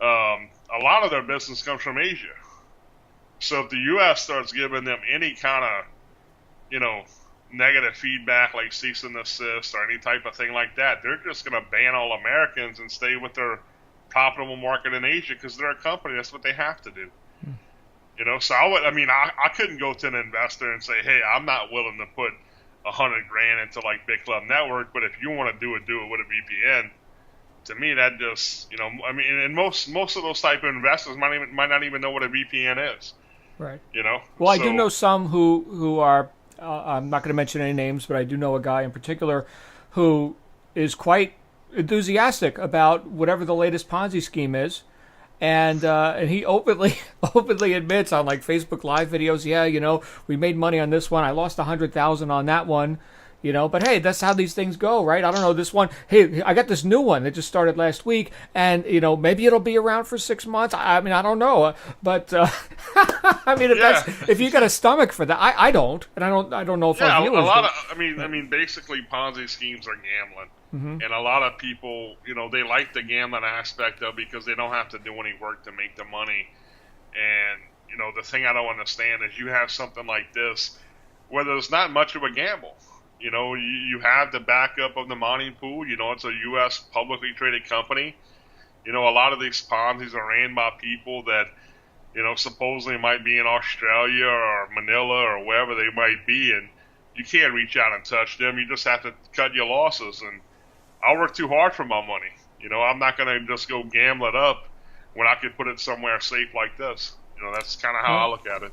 a lot of their business comes from Asia. So if the U.S. starts giving them any kind of, negative feedback like cease and desist or any type of thing like that, they're just going to ban all Americans and stay with their profitable market in Asia because they're a company. That's what they have to do. So I couldn't go to an investor and say, hey, I'm not willing to put $100,000 into like BitClub Network, but if you want to do it with a VPN. To me, that just, and most of those type of investors might not even know what a VPN is. Right. Well, I do know some who are, I'm not going to mention any names, but I do know a guy in particular who is quite enthusiastic about whatever the latest Ponzi scheme is. And he openly admits on like Facebook Live videos, yeah, we made money on this one. I lost $100,000 on that one, But hey, that's how these things go, right? I don't know this one. Hey, I got this new one that just started last week, and maybe it'll be around for 6 months. I mean, I don't know, but I mean, if you got a stomach for that, I don't, and I don't know if our viewers a lot do. of, I mean, basically Ponzi schemes are gambling, Mm-hmm. and a lot of people, they like the gambling aspect of it because they don't have to do any work to make the money. And the thing I don't understand is you have something like this where there's not much of a gamble. You have the backup of the mining pool. It's a U.S. publicly traded company. A lot of these Ponzi's are ran by people that, supposedly might be in Australia or Manila or wherever they might be, and you can't reach out and touch them. You just have to cut your losses. And I work too hard for my money. I'm not going to just go gamble it up when I could put it somewhere safe like this. That's kind of how I look at it.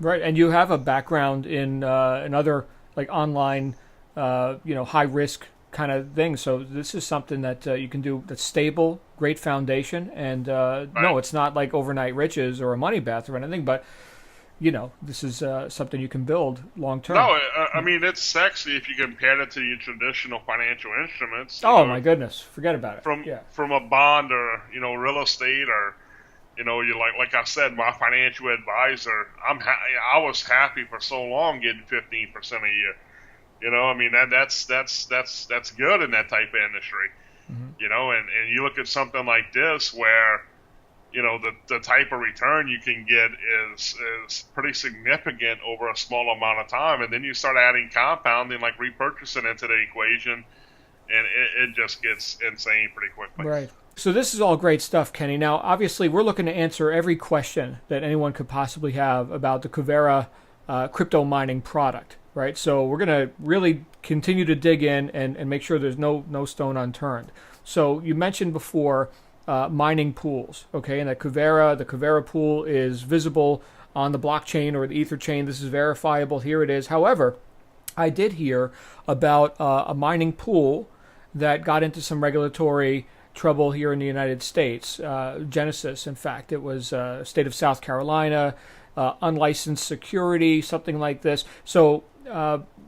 Right, and you have a background in other like online, high risk kind of things. So this is something that you can do that's stable, great foundation, and no, it's not like overnight riches or a money bath or anything, but this is something you can build long term. No, I mean it's sexy if you compare it to your traditional financial instruments. My goodness, forget about it. From a bond or real estate or you like I said, my financial advisor. I was happy for so long getting 15% a year. I mean that's good in that type of industry. Mm-hmm. And you look at something like this where the type of return you can get is pretty significant over a small amount of time, and then you start adding compounding like repurchasing into the equation, and it just gets insane pretty quickly. Right. So this is all great stuff, Kenny. Now, obviously, we're looking to answer every question that anyone could possibly have about the Kuvera crypto mining product, right? So we're going to really continue to dig in and make sure there's no stone unturned. So you mentioned before mining pools, okay? And the Kuvera pool is visible on the blockchain or the Ether chain. This is verifiable. Here it is. However, I did hear about a mining pool that got into some regulatory trouble here in the United States. Genesis, in fact, it was state of South Carolina, unlicensed security, something like this. So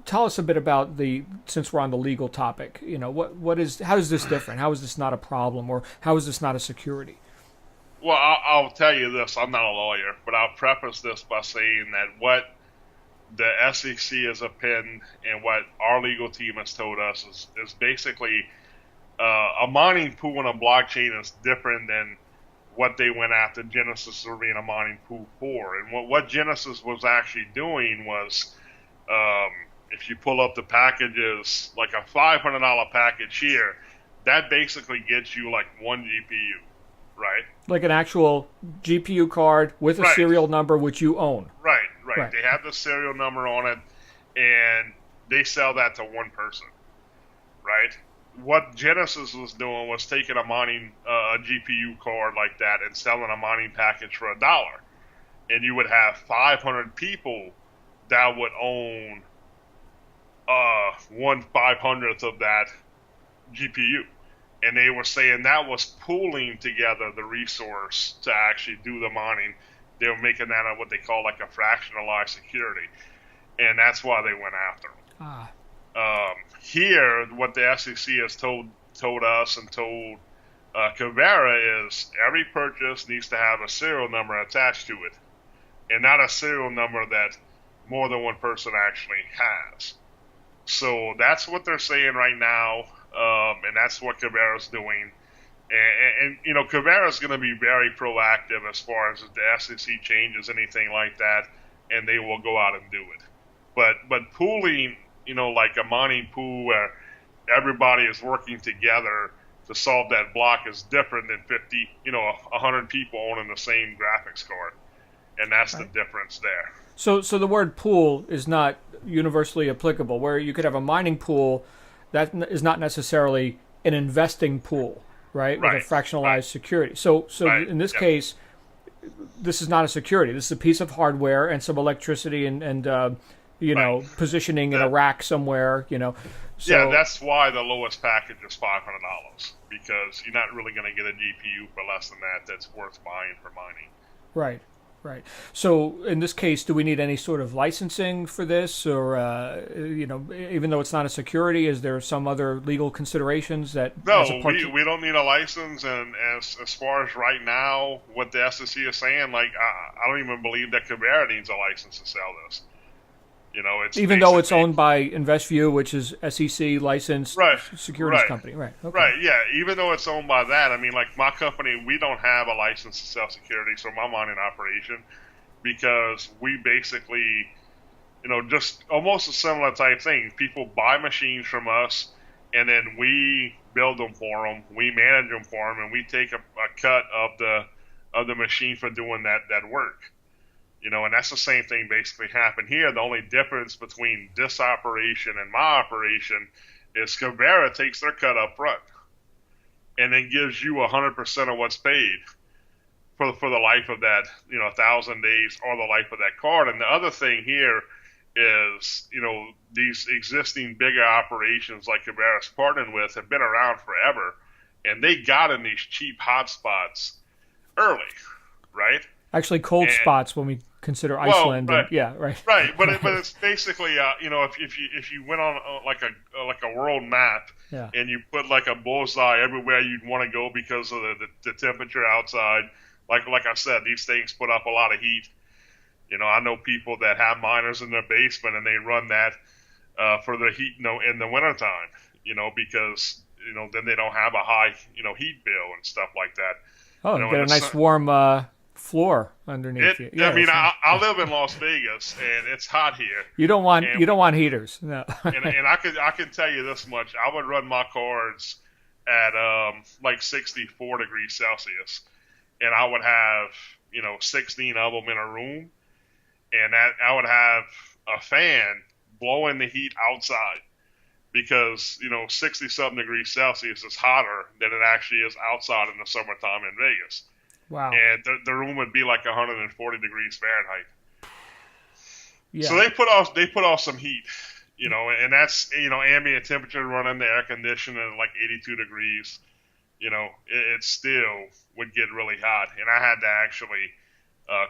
tell us a bit about since we're on the legal topic, how is this different? How is this not a problem, or how is this not a security? Well, I'll tell you this. I'm not a lawyer, but I'll preface this by saying that what the SEC has opined and what our legal team has told us is basically a mining pool on a blockchain is different than what they went after Genesis for being a mining pool for. And what Genesis was actually doing was, if you pull up the packages, like a $500 package here, that basically gets you like one GPU, right? Like an actual GPU card with a serial number which you own. Right. They have the serial number on it, and they sell that to one person, right? What Genesis was doing was taking a mining a GPU card like that and selling a mining package for $1, and you would have 500 people that would own 1/500th of that GPU, and they were saying that was pooling together the resource to actually do the mining. They were making that what they call like a fractionalized security, and that's why they went after them. Here, what the SEC has told us and told Kuvera is every purchase needs to have a serial number attached to it, and not a serial number that more than one person actually has. So that's what they're saying right now, and that's what Kuvera's doing. And Kuvera's going to be very proactive as far as if the SEC changes anything like that, and they will go out and do it. But pooling, like a mining pool where everybody is working together to solve that block is different than 100 people owning the same graphics card. And that's the difference there. So the word pool is not universally applicable, where you could have a mining pool that is not necessarily an investing pool, right? With a fractionalized security. So in this case, this is not a security. This is a piece of hardware and some electricity and positioning in a rack somewhere, So, yeah, that's why the lowest package is $500, because you're not really going to get a GPU for less than that that's worth buying for mining. Right. Right. So in this case, do we need any sort of licensing for this, or even though it's not a security, is there some other legal considerations that as a No, part? we don't need a license, and as far as right now, what the SEC is saying, like I don't even believe that Kuvera needs a license to sell this. It's Even though it's basically owned by InvestView, which is SEC licensed right, securities right, company, right? Okay. right. Yeah, even though it's owned by that, I mean, like my company, we don't have a license to sell securities for my mining operation because we basically, just almost a similar type thing. People buy machines from us, and then we build them for them, we manage them for them, and we take a cut of the machine for doing that work. And that's the same thing basically happened here. The only difference between this operation and my operation is Kuvera takes their cut up front and then gives you 100% of what's paid for the life of that, 1,000 days or the life of that card. And the other thing here is, these existing bigger operations like Kuvera's partnering with have been around forever, and they got in these cheap hotspots early, right? Actually, cold spots when we consider Iceland. Right, right. Right, but it's basically, if you went on like a world map, Yeah. and you put like a bullseye everywhere you'd want to go because of the temperature outside. Like I said, these things put up a lot of heat. I know people that have miners in their basement and they run that for the heat, in the wintertime, because then they don't have a high heat bill and stuff like that. Oh, get a nice warm floor underneath you. Yeah, I mean, I live in Las Vegas and it's hot here. You don't want heaters. No. and I can tell you this much: I would run my cards at like 64 degrees Celsius, and I would have 16 of them in a room, and that I would have a fan blowing the heat outside because 60 something degrees Celsius is hotter than it actually is outside in the summertime in Vegas. Wow. And the room would be like 140 degrees Fahrenheit. Yeah. So they put off some heat, and that's ambient temperature running the air conditioner at like 82 degrees. It still would get really hot, and I had to actually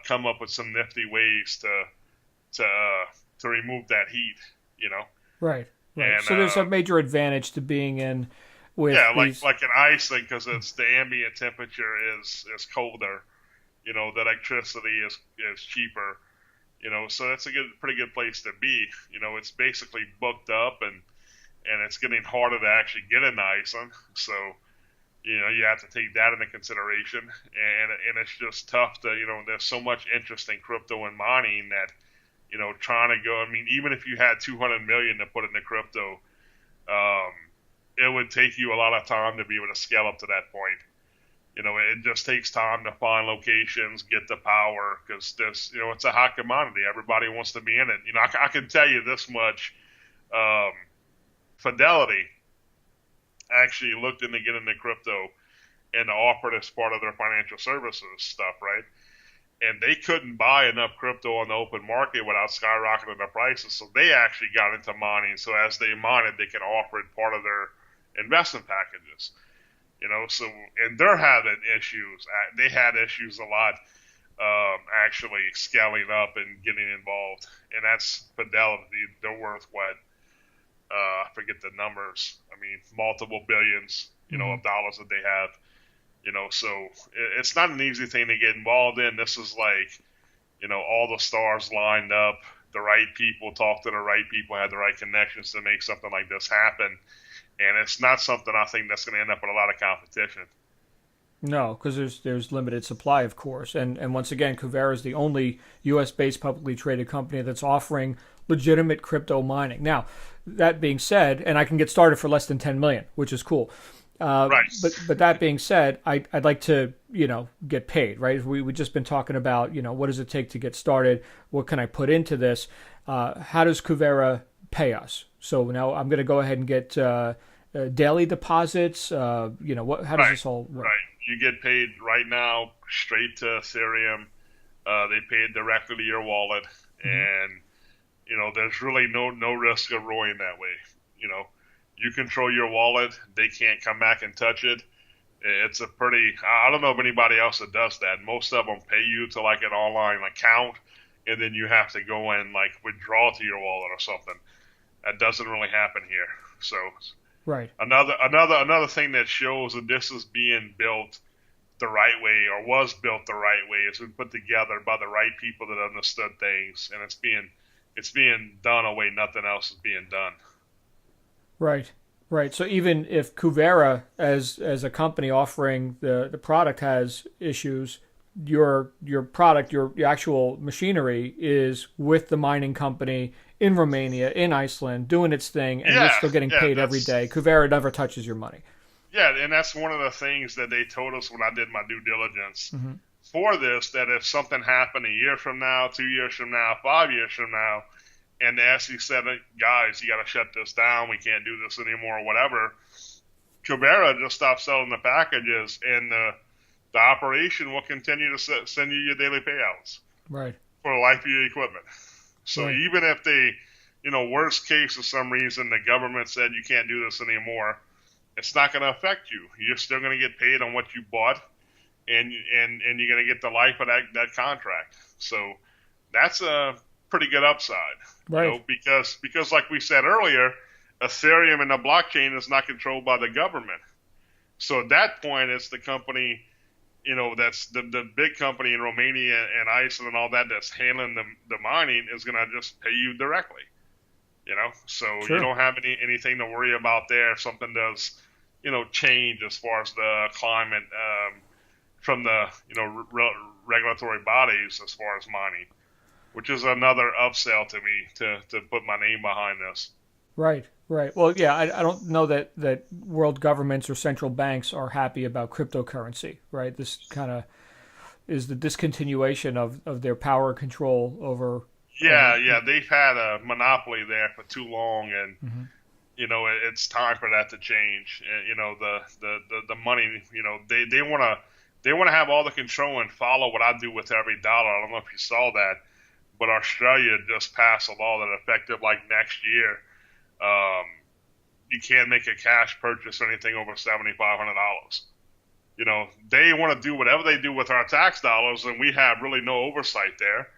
come up with some nifty ways to remove that heat. Right. And, so there's a major advantage to being in. With like an ice thing, because it's the ambient temperature is colder, the electricity is cheaper, so that's a pretty good place to be. It's basically booked up and it's getting harder to actually get into Iceland, so you have to take that into consideration, and it's just tough to there's so much interest in crypto and mining that trying to go. I mean, even if you had 200 million to put into crypto, it would take you a lot of time to be able to scale up to that point. It just takes time to find locations, get the power, because this, it's a hot commodity. Everybody wants to be in it. I can tell you this much. Fidelity actually looked into getting into crypto and offered as part of their financial services stuff, right? And they couldn't buy enough crypto on the open market without skyrocketing the prices. So they actually got into mining. So as they mine it, they can offer it part of their investment packages. So, and they're having issues. They had issues a lot, actually scaling up and getting involved. And that's Fidelity. They're worth what? I forget the numbers. I mean, multiple billions, of dollars that they have. So it's not an easy thing to get involved in. This is like, all the stars lined up, the right people talk to the right people, had the right connections to make something like this happen. And it's not something I think that's going to end up with a lot of competition. No, because there's limited supply, of course. And once again, Kuvera is the only U.S.-based publicly traded company that's offering legitimate crypto mining. Now, that being said, and I can get started for less than $10 million, which is cool. Right. But that being said, I'd like to, get paid, right? We've just been talking about, what does it take to get started? What can I put into this? How does Kuvera pay us? So now I'm going to go ahead and get daily deposits. How does this all work? Right. You get paid right now straight to Ethereum. They pay it directly to your wallet. And, there's really no risk of rolling that way. You control your wallet. They can't come back and touch it. It's a pretty, I don't know of anybody else that does that. Most of them pay you to like an online account, and then you have to go and like withdraw to your wallet or something. That doesn't really happen here. So Right. another thing that shows that this is being built the right way, or was built the right way. It's been put together by the right people that understood things, and it's being done a way nothing else is being done. Right. Right. So even if Kuvera, as a company offering the product, has issues, your product, your actual machinery is with the mining company in Romania, in Iceland, doing its thing, and you're Yeah, still getting yeah, paid every day. Kuvera never touches your money. yeah, and that's one of the things that they told us when I did my due diligence Mm-hmm. for this. That if something happened a year from now, 2 years from now, 5 years from now, and they actually said, guys, you got to shut this down. We can't do this anymore, or whatever. Kuvera just stopped selling the packages, and the operation will continue to send you your daily payouts Right. for the life of your equipment. So Right. even if they, worst case, for some reason, the government said you can't do this anymore, it's not going to affect you. You're still going to get paid on what you bought, and you're going to get the life of that contract. So that's a pretty good upside, Right. because like we said earlier, Ethereum and the blockchain is not controlled by the government. So at that point, it's the company, that's the big company in Romania and Iceland and all that that's handling the mining is going to just pay you directly. So Sure. you don't have anything to worry about there if something does, change as far as the climate from the, regulatory bodies as far as mining, which is another upsell to me to put my name behind this. Right. Right. Well, yeah, I don't know that world governments or central banks are happy about cryptocurrency, right? This kind of is the discontinuation of their power control over. Yeah, they've had a monopoly there for too long, and Mhm. it's time for that to change. The money, they want to have all the control and follow what I do with every dollar. I don't know if you saw that, but Australia just passed a law that effective like next year. You can't make a cash purchase or anything over $7,500. They want to do whatever they do with our tax dollars, and we have really no oversight there.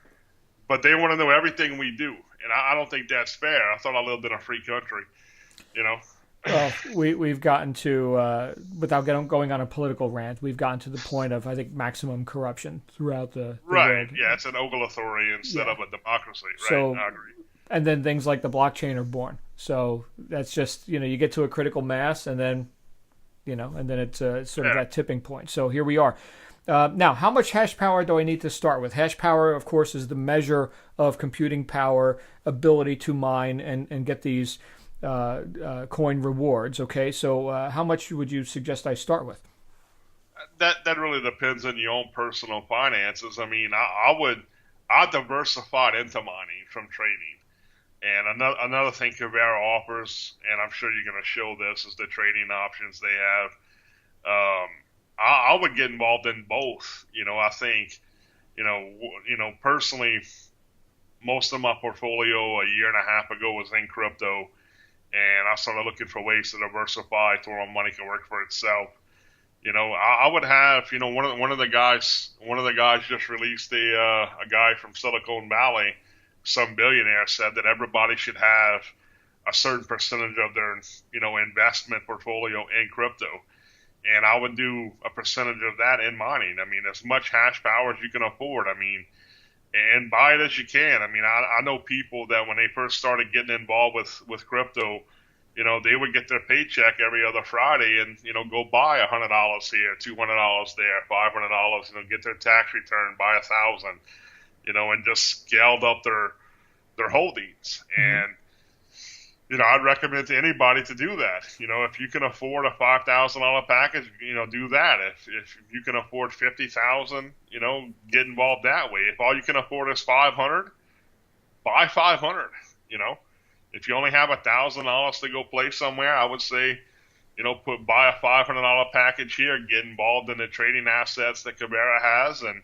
But they want to know everything we do, and I don't think that's fair. I thought I lived in a free country, you know. Well, we've gotten to without going on a political rant, we've gotten to the point of, I think, maximum corruption throughout the Right. world. Yeah, it's an ogleauthority instead of a democracy. Right. So, I agree. and then things like the blockchain are born. So that's just, you get to a critical mass, and then it's sort of that tipping point. So here we are. Now, how much hash power do I need to start with? Hash power, of course, is the measure of computing power, ability to mine and get these coin rewards. Okay, so how much would you suggest I start with? That really depends on your own personal finances. I mean, I diversified into mining from trading. And another thing Kuvera offers, and I'm sure you're going to show this, is the trading options they have. I would get involved in both. I think, personally, most of my portfolio a year and a half ago was in crypto, and I started looking for ways to diversify to where my money can work for itself. I would have, one of the guys just released a guy from Silicon Valley, some billionaire, said that everybody should have a certain percentage of their, investment portfolio in crypto. And I would do a percentage of that in mining. I mean, as much hash power as you can afford. I mean, and buy it as you can. I mean, I know people that when they first started getting involved with crypto, they would get their paycheck every other Friday and, go buy $100 here, $200 there, $500, get their tax return, buy 1,000, and just scaled up their holdings. Mm-hmm. And, I'd recommend to anybody to do that. If you can afford a $5,000 package, do that. If you can afford 50,000, get involved that way. If all you can afford is 500, buy 500. If you only have $1,000 to go play somewhere, I would say, buy a $500 package here, get involved in the trading assets that Kuvera has, and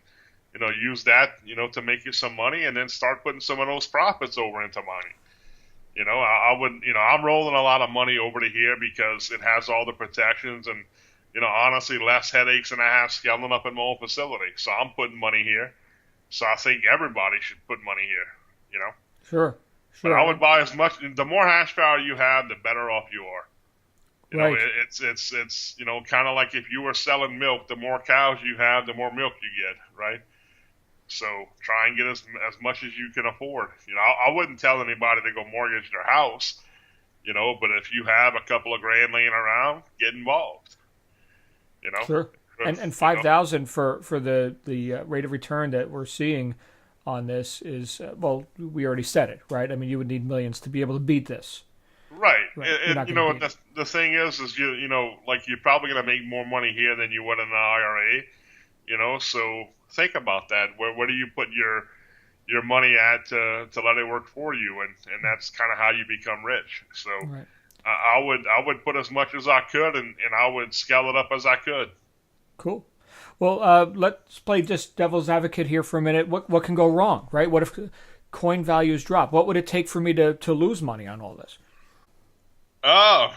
use that, to make you some money, and then start putting some of those profits over into mining. I would, I'm rolling a lot of money over to here because it has all the protections, and honestly, less headaches than I have scaling up in my own facility. So I'm putting money here. So I think everybody should put money here. Sure, But I sure. would buy as much. The more hash power you have, the better off you are. Right. It's kind of like if you were selling milk. The more cows you have, the more milk you get, right? So try and get as much as you can afford. I wouldn't tell anybody to go mortgage their house. But if you have a couple of grand laying around, get involved. You know, Sure. And 5,000 for the rate of return that we're seeing on this is well, we already said it, right? I mean, you would need millions to be able to beat this. right. Right. You're not You going to know, beat it. the thing is like you're probably going to make more money here than you would in an IRA. So think about that. Where do you put your money at to let it work for you, and that's kind of how you become rich. So Right. I would put as much as I could, and I would scale it up as I could. Cool. Well, let's play just devil's advocate here for a minute. What can go wrong, right? What if coin values drop? What would it take for me to lose money on all this? Oh,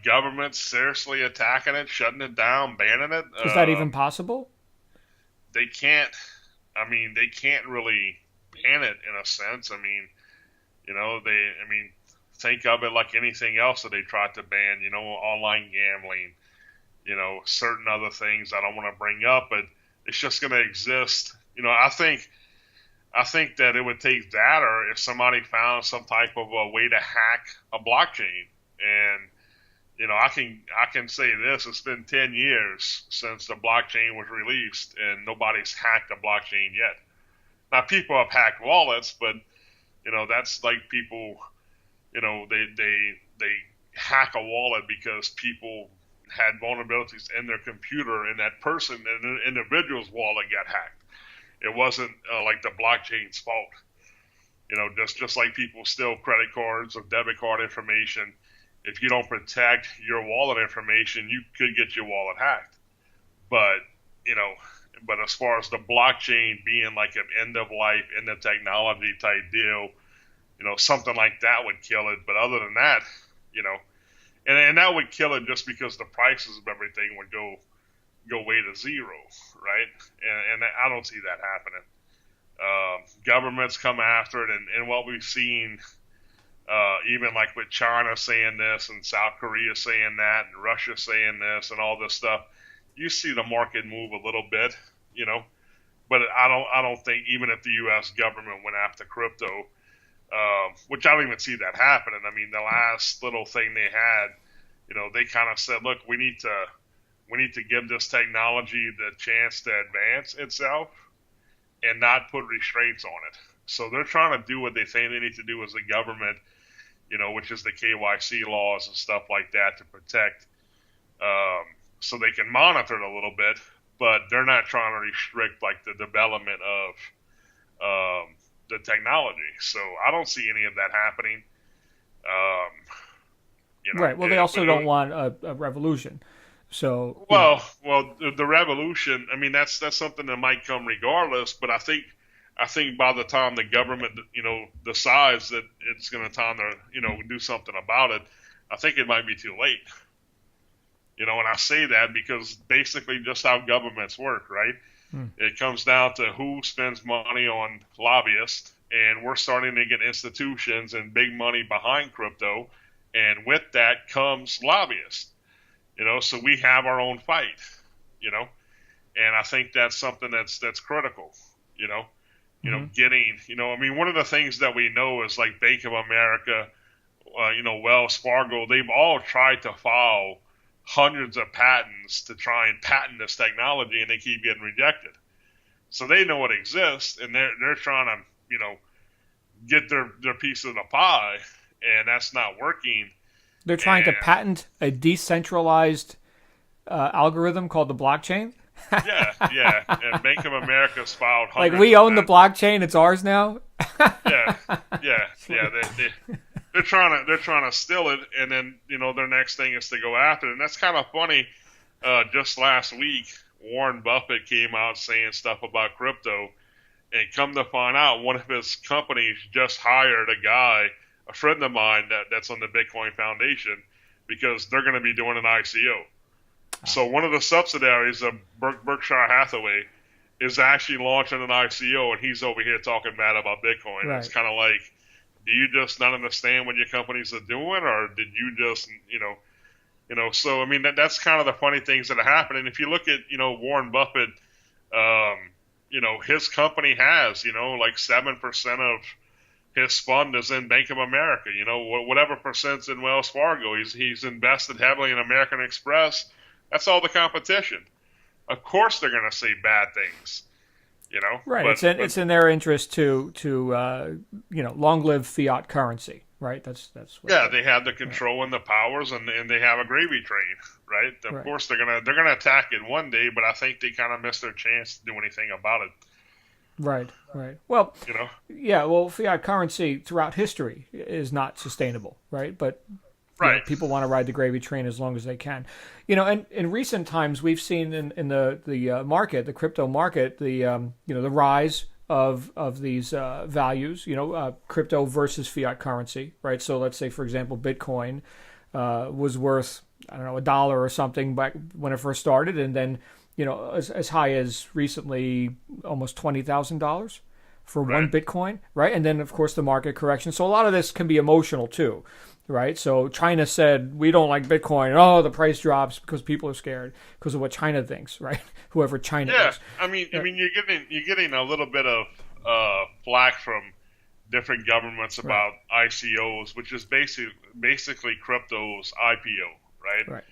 government seriously attacking it, shutting it down, banning it. Is that even possible? They can't. I mean, they can't really ban it in a sense. I mean, think of it like anything else that they tried to ban. Online gambling. Certain other things I don't want to bring up, but it's just going to exist. I think that it would take that, or if somebody found some type of a way to hack a blockchain. And I can say this: it's been 10 years since the blockchain was released, and nobody's hacked a blockchain yet. Now, people have hacked wallets, but that's like people, they hack a wallet because people had vulnerabilities in their computer, and that person, an individual's wallet got hacked. It wasn't like the blockchain's fault. Just like people steal credit cards or debit card information. If you don't protect your wallet information, you could get your wallet hacked. But as far as the blockchain being like an end of life, end of technology type deal, something like that would kill it. But other than that, and that would kill it just because the prices of everything would go way to zero, right? And I don't see that happening. Governments come after it, and what we've seen, even like with China saying this and South Korea saying that and Russia saying this and all this stuff, you see the market move a little bit, But I don't think even if the U.S. government went after crypto, which I don't even see that happening. I mean, the last little thing they had, they kind of said, look, we need to give this technology the chance to advance itself and not put restraints on it. So they're trying to do what they think they need to do as a government, which is the KYC laws and stuff like that to protect, so they can monitor it a little bit, but they're not trying to restrict like the development of the technology. So I don't see any of that happening. Right. Well, they also don't want a revolution. So well, the revolution. I mean, that's something that might come regardless. But I think by the time the government, decides that it's going to time to, do something about it, I think it might be too late. And I say that because basically just how governments work, right? It comes down to who spends money on lobbyists, and we're starting to get institutions and big money behind crypto, and with that comes lobbyists. So we have our own fight, and I think that's something that's critical, getting, one of the things that we know is like Bank of America, Wells Fargo, they've all tried to file hundreds of patents to try and patent this technology, and they keep getting rejected. So they know it exists, and they're trying to, get their piece of the pie, and that's not working. they're trying to patent a decentralized algorithm called the blockchain. Yeah. And Bank of America's filed Like hundreds. we own the blockchain; it's ours now. Yeah. They're trying to steal it, and then their next thing is to go after it. And that's kind of funny. Just last week, Warren Buffett came out saying stuff about crypto, and come to find out, one of his companies just hired a guy, a friend of mine that's on the Bitcoin Foundation, because they're going to be doing an ICO. So one of the subsidiaries of Berkshire Hathaway is actually launching an ICO, and he's over here talking bad about Bitcoin. Right. It's kind of like, do you just not understand what your companies are doing, or did you just, So I mean, that's kind of the funny things that are happening. If you look at, Warren Buffett, his company has, like 7% of his fund is in Bank of America. Whatever percent's in Wells Fargo, he's invested heavily in American Express. That's all the competition. Of course, they're going to say bad things. Right. But it's in their interest to long live fiat currency. Right. That's what they have the control and the powers, and they have a gravy train. Right. Of course, they're gonna attack it one day, but I think they kind of missed their chance to do anything about it. Right. Well, Well, fiat currency throughout history is not sustainable. Right. But people want to ride the gravy train as long as they can. And in recent times, we've seen in the market, the crypto market, the rise of these values. Crypto versus fiat currency, right? So let's say, for example, Bitcoin was worth, I don't know, $1 or something back when it first started, and then as high as recently almost $20,000 for one Bitcoin, right? And then of course the market correction. So a lot of this can be emotional too. Right, so China said we don't like Bitcoin. Oh, the price drops because people are scared because of what China thinks. Right, whoever China is. I mean, you're getting a little bit of flack from different governments about ICOs, which is basically crypto's IPO, right? Right.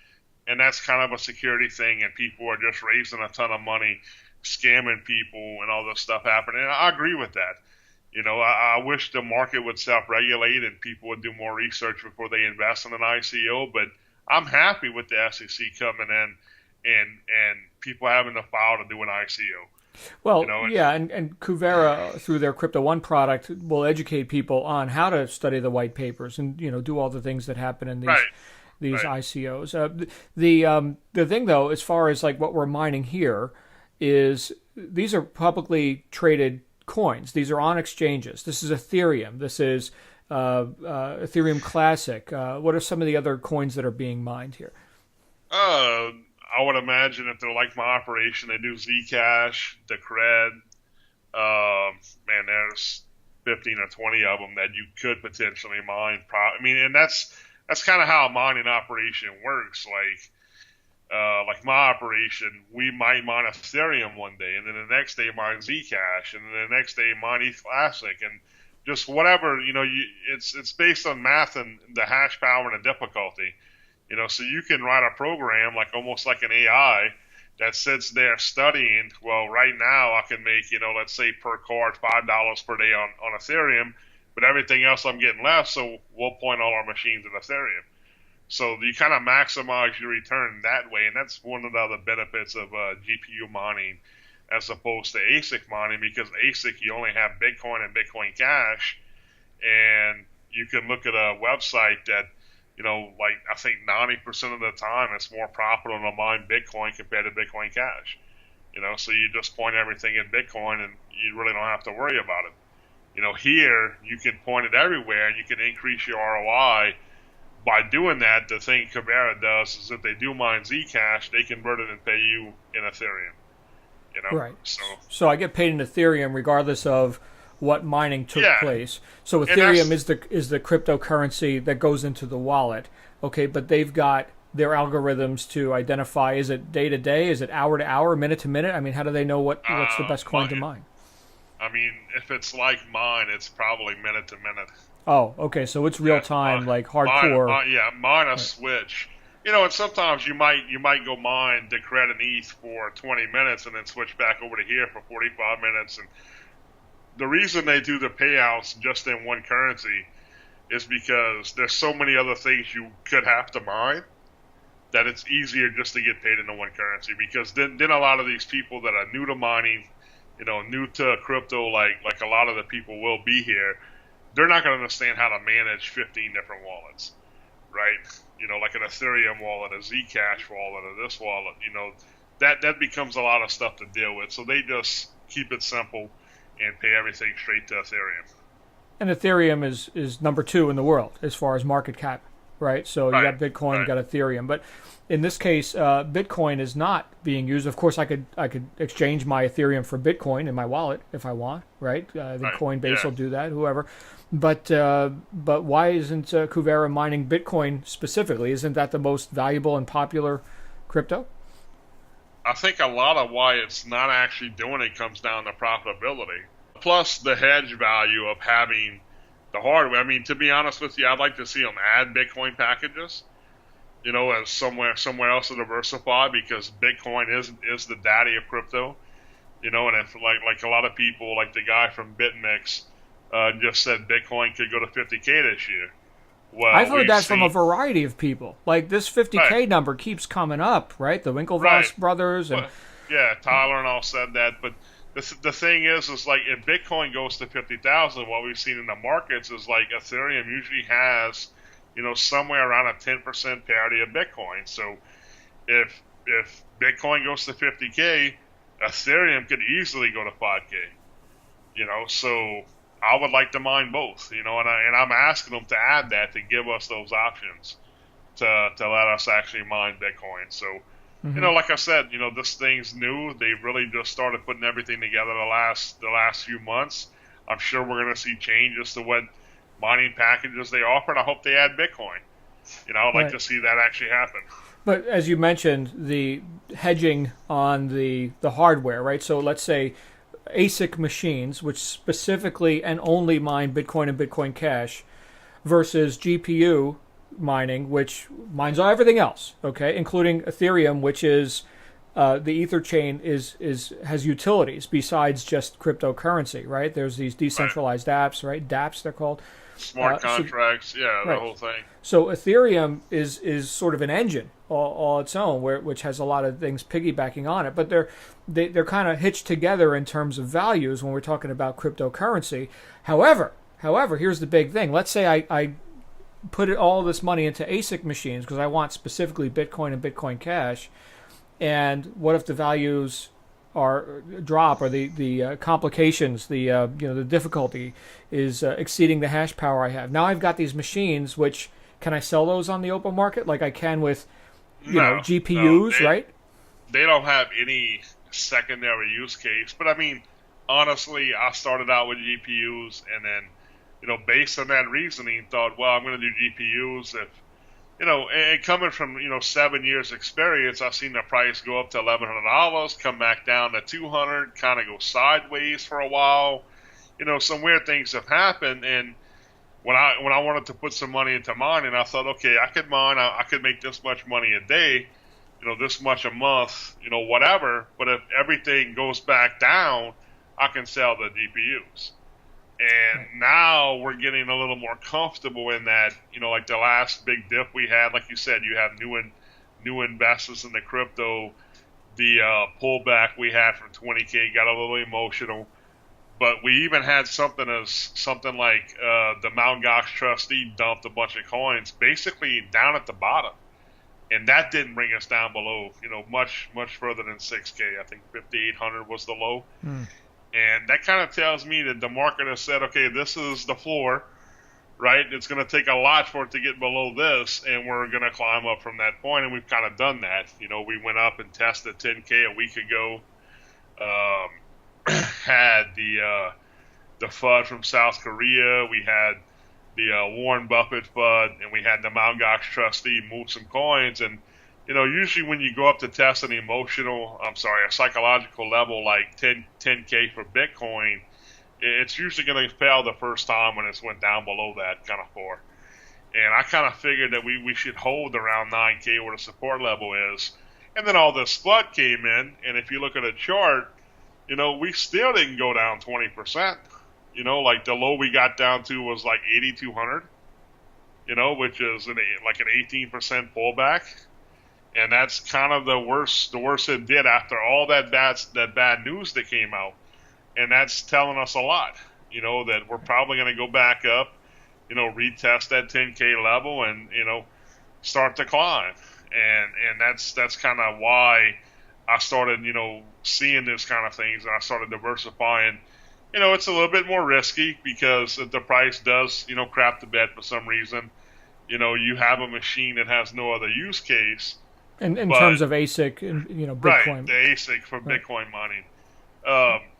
And that's kind of a security thing, and people are just raising a ton of money, scamming people, and all this stuff happening. And I agree with that. I wish the market would self-regulate and people would do more research before they invest in an ICO. But I'm happy with the SEC coming in and people having the file to do an ICO. Well, and Kuvera, through their Crypto One product, will educate people on how to study the white papers and do all the things that happen in these ICOs. The thing, though, as far as like what we're mining here, is these are publicly traded coins. These are on exchanges. This is Ethereum. This is Ethereum Classic. What are some of the other coins that are being mined here? I would imagine if they're like my operation, they do Zcash, Decred. There's 15 or 20 of them that you could potentially mine. And that's kind of how a mining operation works. Like my operation, we might mine Ethereum one day, and then the next day mine Zcash, and then the next day mine ETH Classic, and just whatever, it's based on math and the hash power and the difficulty, so you can write a program almost like an AI that sits there studying. Well, right now I can make, let's say per card $5 per day on Ethereum, but everything else I'm getting less, so we'll point all our machines at Ethereum. So you kind of maximize your return that way, and that's one of the other benefits of GPU mining as opposed to ASIC mining, because ASIC you only have Bitcoin and Bitcoin Cash, and you can look at a website that, I think 90% of the time it's more profitable to mine Bitcoin compared to Bitcoin Cash. So you just point everything in Bitcoin and you really don't have to worry about it. Here you can point it everywhere and you can increase your ROI. By doing that, the thing Kuvera does is if they do mine Zcash, they convert it and pay you in Ethereum. Right. So I get paid in Ethereum regardless of what mining took place. So Ethereum is the cryptocurrency that goes into the wallet. Okay, but they've got their algorithms to identify, is it day to day, is it hour to hour, minute to minute? I mean, how do they know what's the best coin to mine? I mean, if it's like mine, it's probably minute to minute. Oh, okay. So it's real time, like hardcore. Mine a switch. And sometimes you might go mine Decred and ETH for 20 minutes and then switch back over to here for 45 minutes. And the reason they do the payouts just in one currency is because there's so many other things you could have to mine that it's easier just to get paid in the one currency. Because then a lot of these people that are new to mining, new to crypto, like a lot of the people will be here, they're not going to understand how to manage 15 different wallets, right? Like an Ethereum wallet, a Zcash wallet, or this wallet, that becomes a lot of stuff to deal with. So they just keep it simple and pay everything straight to Ethereum. And Ethereum is number 2 in the world as far as market cap, right? So you got Bitcoin, you got Ethereum, but in this case, Bitcoin is not being used. Of course, I could exchange my Ethereum for Bitcoin in my wallet if I want, right? I think Coinbase will do that, whoever. But why isn't Kuvera mining Bitcoin specifically? Isn't that the most valuable and popular crypto? I think a lot of why it's not actually doing it comes down to profitability, plus the hedge value of having the hardware. I mean, to be honest with you, I'd like to see them add Bitcoin packages, as somewhere else to diversify, because Bitcoin is the daddy of crypto, and if like a lot of people, like the guy from BitMEX, just said Bitcoin could go to 50K this year. Well, I've heard that from a variety of people. Like this 50K number keeps coming up, right? The Winklevoss brothers and Tyler and all said that. But the thing is like if Bitcoin goes to 50,000, what we've seen in the markets is like Ethereum usually has, somewhere around a 10% parity of Bitcoin. So if Bitcoin goes to 50K, Ethereum could easily go to 5K. So I would like to mine both, and I'm asking them to add that, to give us those options to let us actually mine Bitcoin. So, like I said, this thing's new. They really just started putting everything together the last few months. I'm sure we're going to see changes to what mining packages they offer, and I hope they add Bitcoin. I'd like to see that actually happen. But as you mentioned, the hedging on the hardware, right? So let's say ASIC machines, which specifically and only mine Bitcoin and Bitcoin Cash, versus GPU mining, which mines everything else, okay, including Ethereum, which is the Ether chain has utilities besides just cryptocurrency, right? There's these decentralized apps, right? DApps they're called. Smart contracts, the whole thing. So Ethereum is sort of an engine all its own, which has a lot of things piggybacking on it. But they're kind of hitched together in terms of values when we're talking about cryptocurrency. However, here's the big thing. Let's say I put all this money into ASIC machines because I want specifically Bitcoin and Bitcoin Cash. And what if the values drop, or the complications, the difficulty is exceeding the hash power I have? Now I've got these machines, which can I sell those on the open market like I can with GPUs, right? They don't have any secondary use case. But I mean, honestly, I started out with GPUs, and then based on that reasoning, thought, well, I'm going to do GPUs if. And coming from, 7 years experience, I've seen the price go up to $1,100, come back down to $200, kind of go sideways for a while. Some weird things have happened. And when I wanted to put some money into mining, I thought, okay, I could mine, I could make this much money a day, this much a month, whatever. But if everything goes back down, I can sell the GPUs. And now we're getting a little more comfortable in that, like the last big dip we had, like you said, you have new investors in the crypto. The pullback we had from 20K got a little emotional. But we even had something like the Mt. Gox trustee dumped a bunch of coins basically down at the bottom. And that didn't bring us down below, much further than 6K. I think 5,800 was the low. And that kind of tells me that the market has said, okay, this is the floor, right? It's going to take a lot for it to get below this, and we're going to climb up from that point, and we've kind of done that. We went up and tested 10K a week ago, had the FUD from South Korea, we had the Warren Buffett FUD, and we had the Mt. Gox trustee move some coins, and usually when you go up to test a psychological level like 10K for Bitcoin, it's usually going to fail the first time when it's went down below that kind of floor. And I kind of figured that we should hold around 9K where the support level is. And then all this FUD came in, and if you look at a chart, we still didn't go down 20%. Like the low we got down to was like 8,200, which is like an 18% pullback. And that's kind of the worst it did after all that bad news that came out. And that's telling us a lot, that we're probably going to go back up, retest that 10K level and, start to climb. And that's kind of why I started, seeing this kind of things, and I started diversifying. It's a little bit more risky because if the price does, crap the bed for some reason, you have a machine that has no other use case. In But terms of ASIC and right, Bitcoin. the ASIC for Right. Bitcoin mining,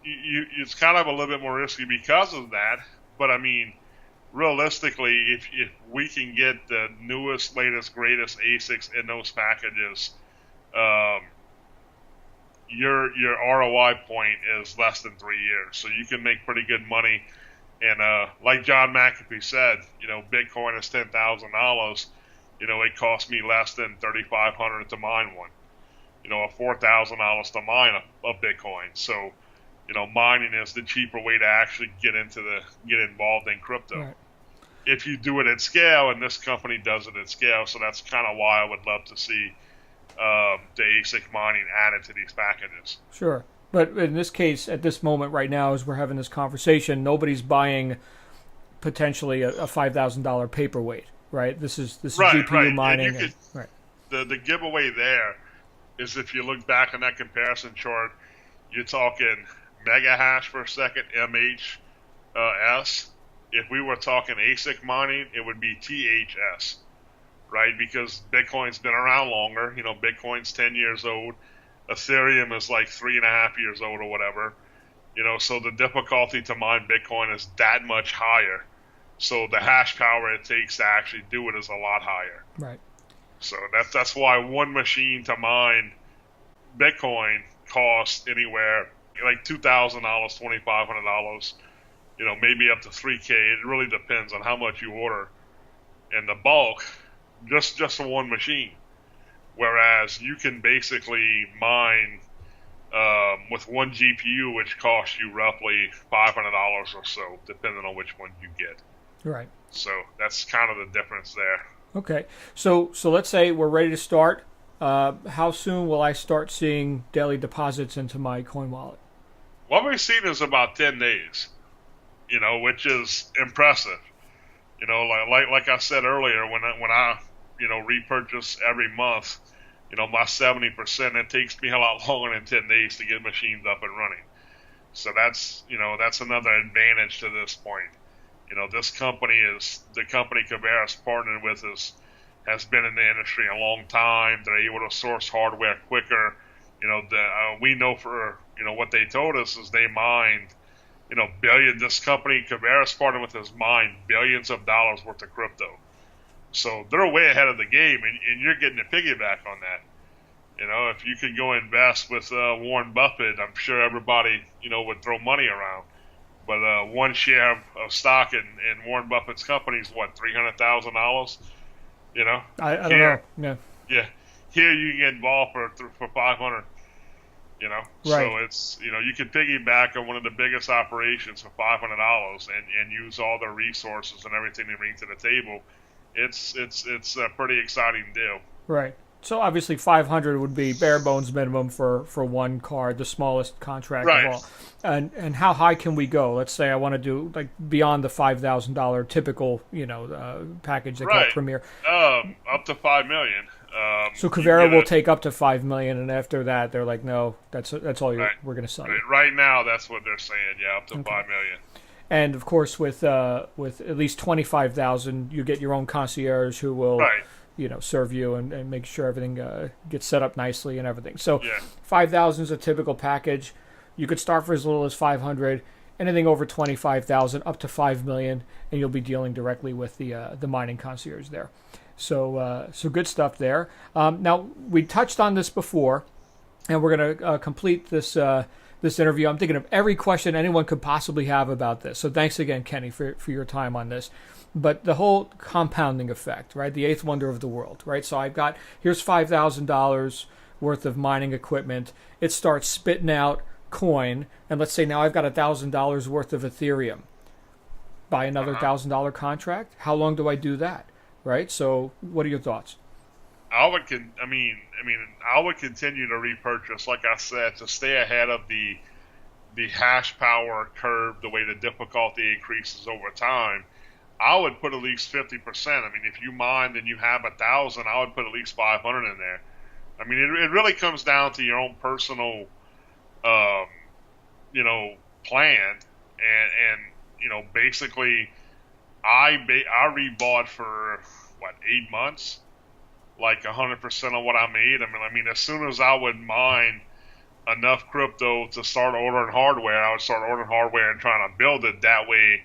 it's kind of a little bit more risky because of that. But I mean, realistically, if we can get the newest, latest, greatest ASICs in those packages, um, your ROI point is less than 3 years, so you can make pretty good money. And like John McAfee said, Bitcoin is $10,000. It cost me less than 3,500 to mine one. $4,000 to mine a Bitcoin. So, mining is the cheaper way to actually get involved in crypto. Right. If you do it at scale, and this company does it at scale, so that's kind of why I would love to see the ASIC mining added to these packages. Sure. But in this case, at this moment right now, as we're having this conversation, nobody's buying potentially a $5,000 paperweight, right? This is Right, GPU right. mining. And you could, Right. the giveaway there is if you look back on that comparison chart, you're talking mega hash per second, MHS. If we were talking ASIC mining, it would be THS, right? Because Bitcoin's been around longer. Bitcoin's 10 years old. Ethereum is like 3.5 years old or whatever. So the difficulty to mine Bitcoin is that much higher. So the hash power it takes to actually do it is a lot higher. Right. So that's why one machine to mine Bitcoin costs anywhere like $2,000, $2,500, maybe up to $3K. It really depends on how much you order and the bulk, just for one machine. Whereas you can basically mine with one GPU, which costs you roughly $500 or so, depending on which one you get. Right. So that's kind of the difference there. Okay. So let's say we're ready to start. How soon will I start seeing daily deposits into my coin wallet? What we've seen is about 10 days, which is impressive. Like I said earlier, when I repurchase every month, my 70%, it takes me a lot longer than 10 days to get machines up and running. So that's another advantage to this point. This company the company Kuvera's partnered with has been in the industry a long time. They're able to source hardware quicker. We know for, what they told us is they mined, this company Kuvera's partnered with has mined billions of dollars worth of crypto. So they're way ahead of the game, and you're getting a piggyback on that. If you could go invest with Warren Buffett, I'm sure everybody, would throw money around. But one share of stock in Warren Buffett's company is what, $300,000? I don't know. Yeah. Yeah. Here you can get involved for 500. Right. So it's you can piggyback on one of the biggest operations for $500 and use all their resources and everything they bring to the table. It's a pretty exciting deal. Right. So obviously 500 would be bare bones minimum for one card, the smallest contract Right. of all. And how high can we go? Let's say I want to do like beyond the $5,000 typical, package they call Right. Premier. Up to $5 million. So Kuvera will take up to $5 million, and after that, they're like, no, that's all Right. we're going to sell you. Right now, that's what they're saying. Yeah, up to Okay. $5 million. And of course, with at least 25,000, you get your own concierge who will, Right. serve you and make sure everything gets set up nicely and everything. So Yeah. 5,000 is a typical package. You could start for as little as 500. Anything over 25,000 up to 5 million, and you'll be dealing directly with the mining concierge there. So good stuff there. Now we touched on this before, and we're going to complete this interview. I'm thinking of every question anyone could possibly have about this. So thanks again, Kenny, for your time on this. But the whole compounding effect, right? The eighth wonder of the world, right? So here's $5,000 worth of mining equipment. It starts spitting out coin, and let's say now I've got $1,000 worth of Ethereum. Buy another $1,000 contract. How long do I do that, right? So what are your thoughts? I would continue to repurchase, like I said, to stay ahead of the hash power curve, the way the difficulty increases over time. I would put at least 50%. I mean, if you mine and you have 1,000, I would put at least 500 in there. I mean, it really comes down to your own personal, plan, and basically, I rebought for what, 8 months, like 100% of what I made. I mean, as soon as I would mine enough crypto to start ordering hardware, I would start ordering hardware and trying to build it that way.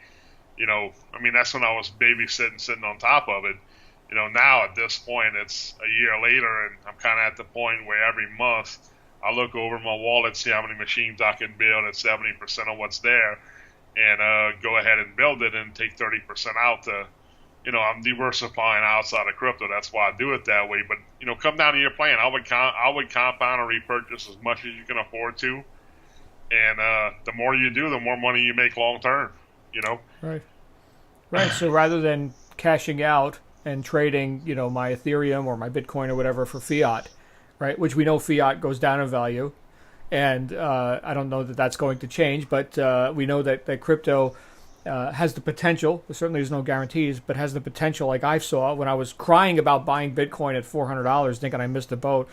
That's when I was babysitting, sitting on top of it. Now at this point, it's a year later, and I'm kind of at the point where every month I look over my wallet, see how many machines I can build at 70% of what's there, and go ahead and build it and take 30% out to, I'm diversifying outside of crypto. That's why I do it that way. But, come down to your plan. I would compound or repurchase as much as you can afford to. And the more you do, the more money you make long term, Right. Right. So rather than cashing out and trading, my Ethereum or my Bitcoin or whatever for fiat, right, which we know fiat goes down in value. And I don't know that that's going to change, but we know that crypto has the potential. Certainly, there's no guarantees, but has the potential. Like I saw when I was crying about buying Bitcoin at $400, thinking I missed the boat.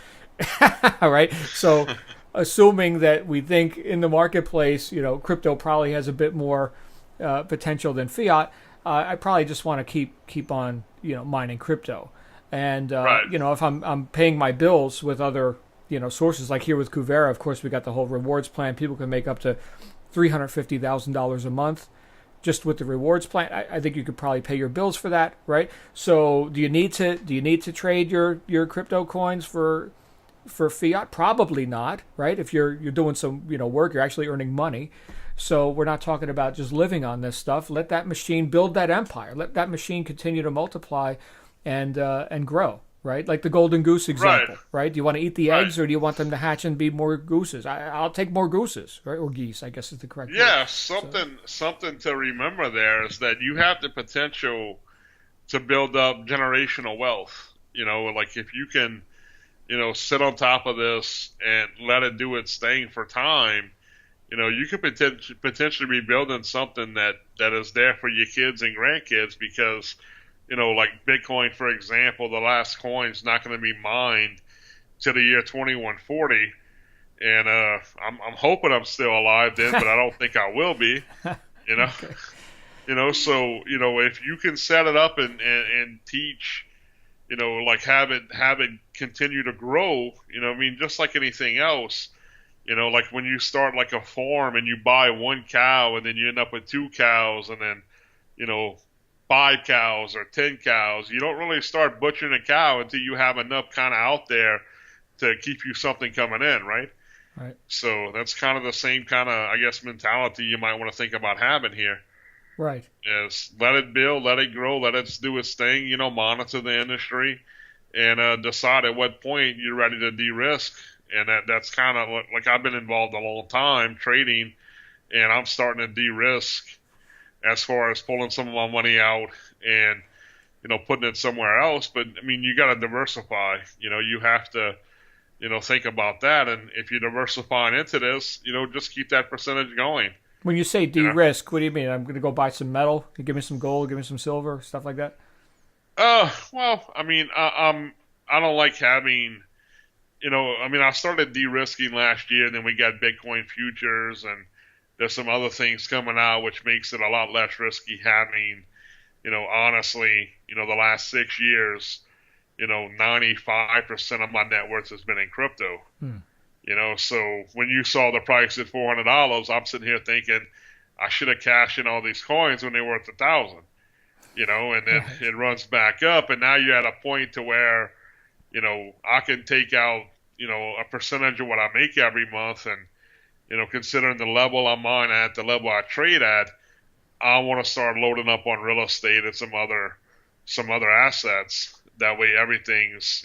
All right. So, assuming that we think in the marketplace, crypto probably has a bit more potential than fiat, I probably just want to keep on, mining crypto. And right. If I'm paying my bills with other sources, like here with Kuvera, of course, we got the whole rewards plan. People can make up to $350,000 a month just with the rewards plan. I think you could probably pay your bills for that, right? So do you need to trade your crypto coins for fiat? Probably not, right? If you're doing some work, you're actually earning money. So we're not talking about just living on this stuff. Let that machine build that empire. Let that machine continue to multiply and grow. Right, like the golden goose example. Right? Do you want to eat the eggs, or do you want them to hatch and be more gooses? I'll take more gooses, right, or geese, I guess is the correct word. Something to remember there is that you have the potential to build up generational wealth. Like if you can, sit on top of this and let it do its thing for time, you could potentially be building something that is there for your kids and grandkids because. Like Bitcoin, for example, the last coin's not going to be mined till the year 2140, and I'm hoping I'm still alive then, but I don't think I will be. Okay. So if you can set it up and teach, like have it continue to grow, just like anything else, like when you start like a farm and you buy one cow and then you end up with 2 cows and then 5 cows or 10 cows. You don't really start butchering a cow until you have enough kind of out there to keep you something coming in, right? Right. So that's kind of the same kind of, I guess, mentality you might want to think about having here. Right. Is let it build, let it grow, let it do its thing, monitor the industry and decide at what point you're ready to de-risk. And that's kind of like I've been involved a long time trading, and I'm starting to de-risk as far as pulling some of my money out and, putting it somewhere else. But, you got to diversify. You have to, think about that. And if you're diversifying into this, just keep that percentage going. When you say de-risk, what do you mean? I'm going to go buy some metal? Give me some gold, give me some silver, stuff like that? Well, I don't like having, I started de-risking last year, and then we got Bitcoin futures, and there's some other things coming out which makes it a lot less risky having, honestly, the last 6 years, 95% of my net worth has been in crypto. So when you saw the price at $400, I'm sitting here thinking I should have cashed in all these coins when they were worth 1,000, and then it runs back up, and now you're at a point to where, I can take out, a percentage of what I make every month, and considering the level I'm on at, the level I trade at, I want to start loading up on real estate and some other assets. That way, everything's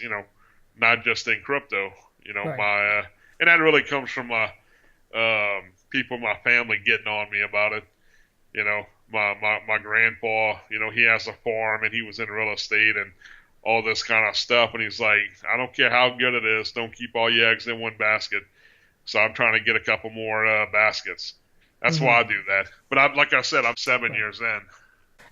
not just in crypto. Right. And that really comes from my people in my family getting on me about it. My grandpa, he has a farm and he was in real estate and all this kind of stuff, and he's like, I don't care how good it is, don't keep all your eggs in one basket. So I'm trying to get a couple more baskets. That's why I do that. But like I said, I'm 7 years in.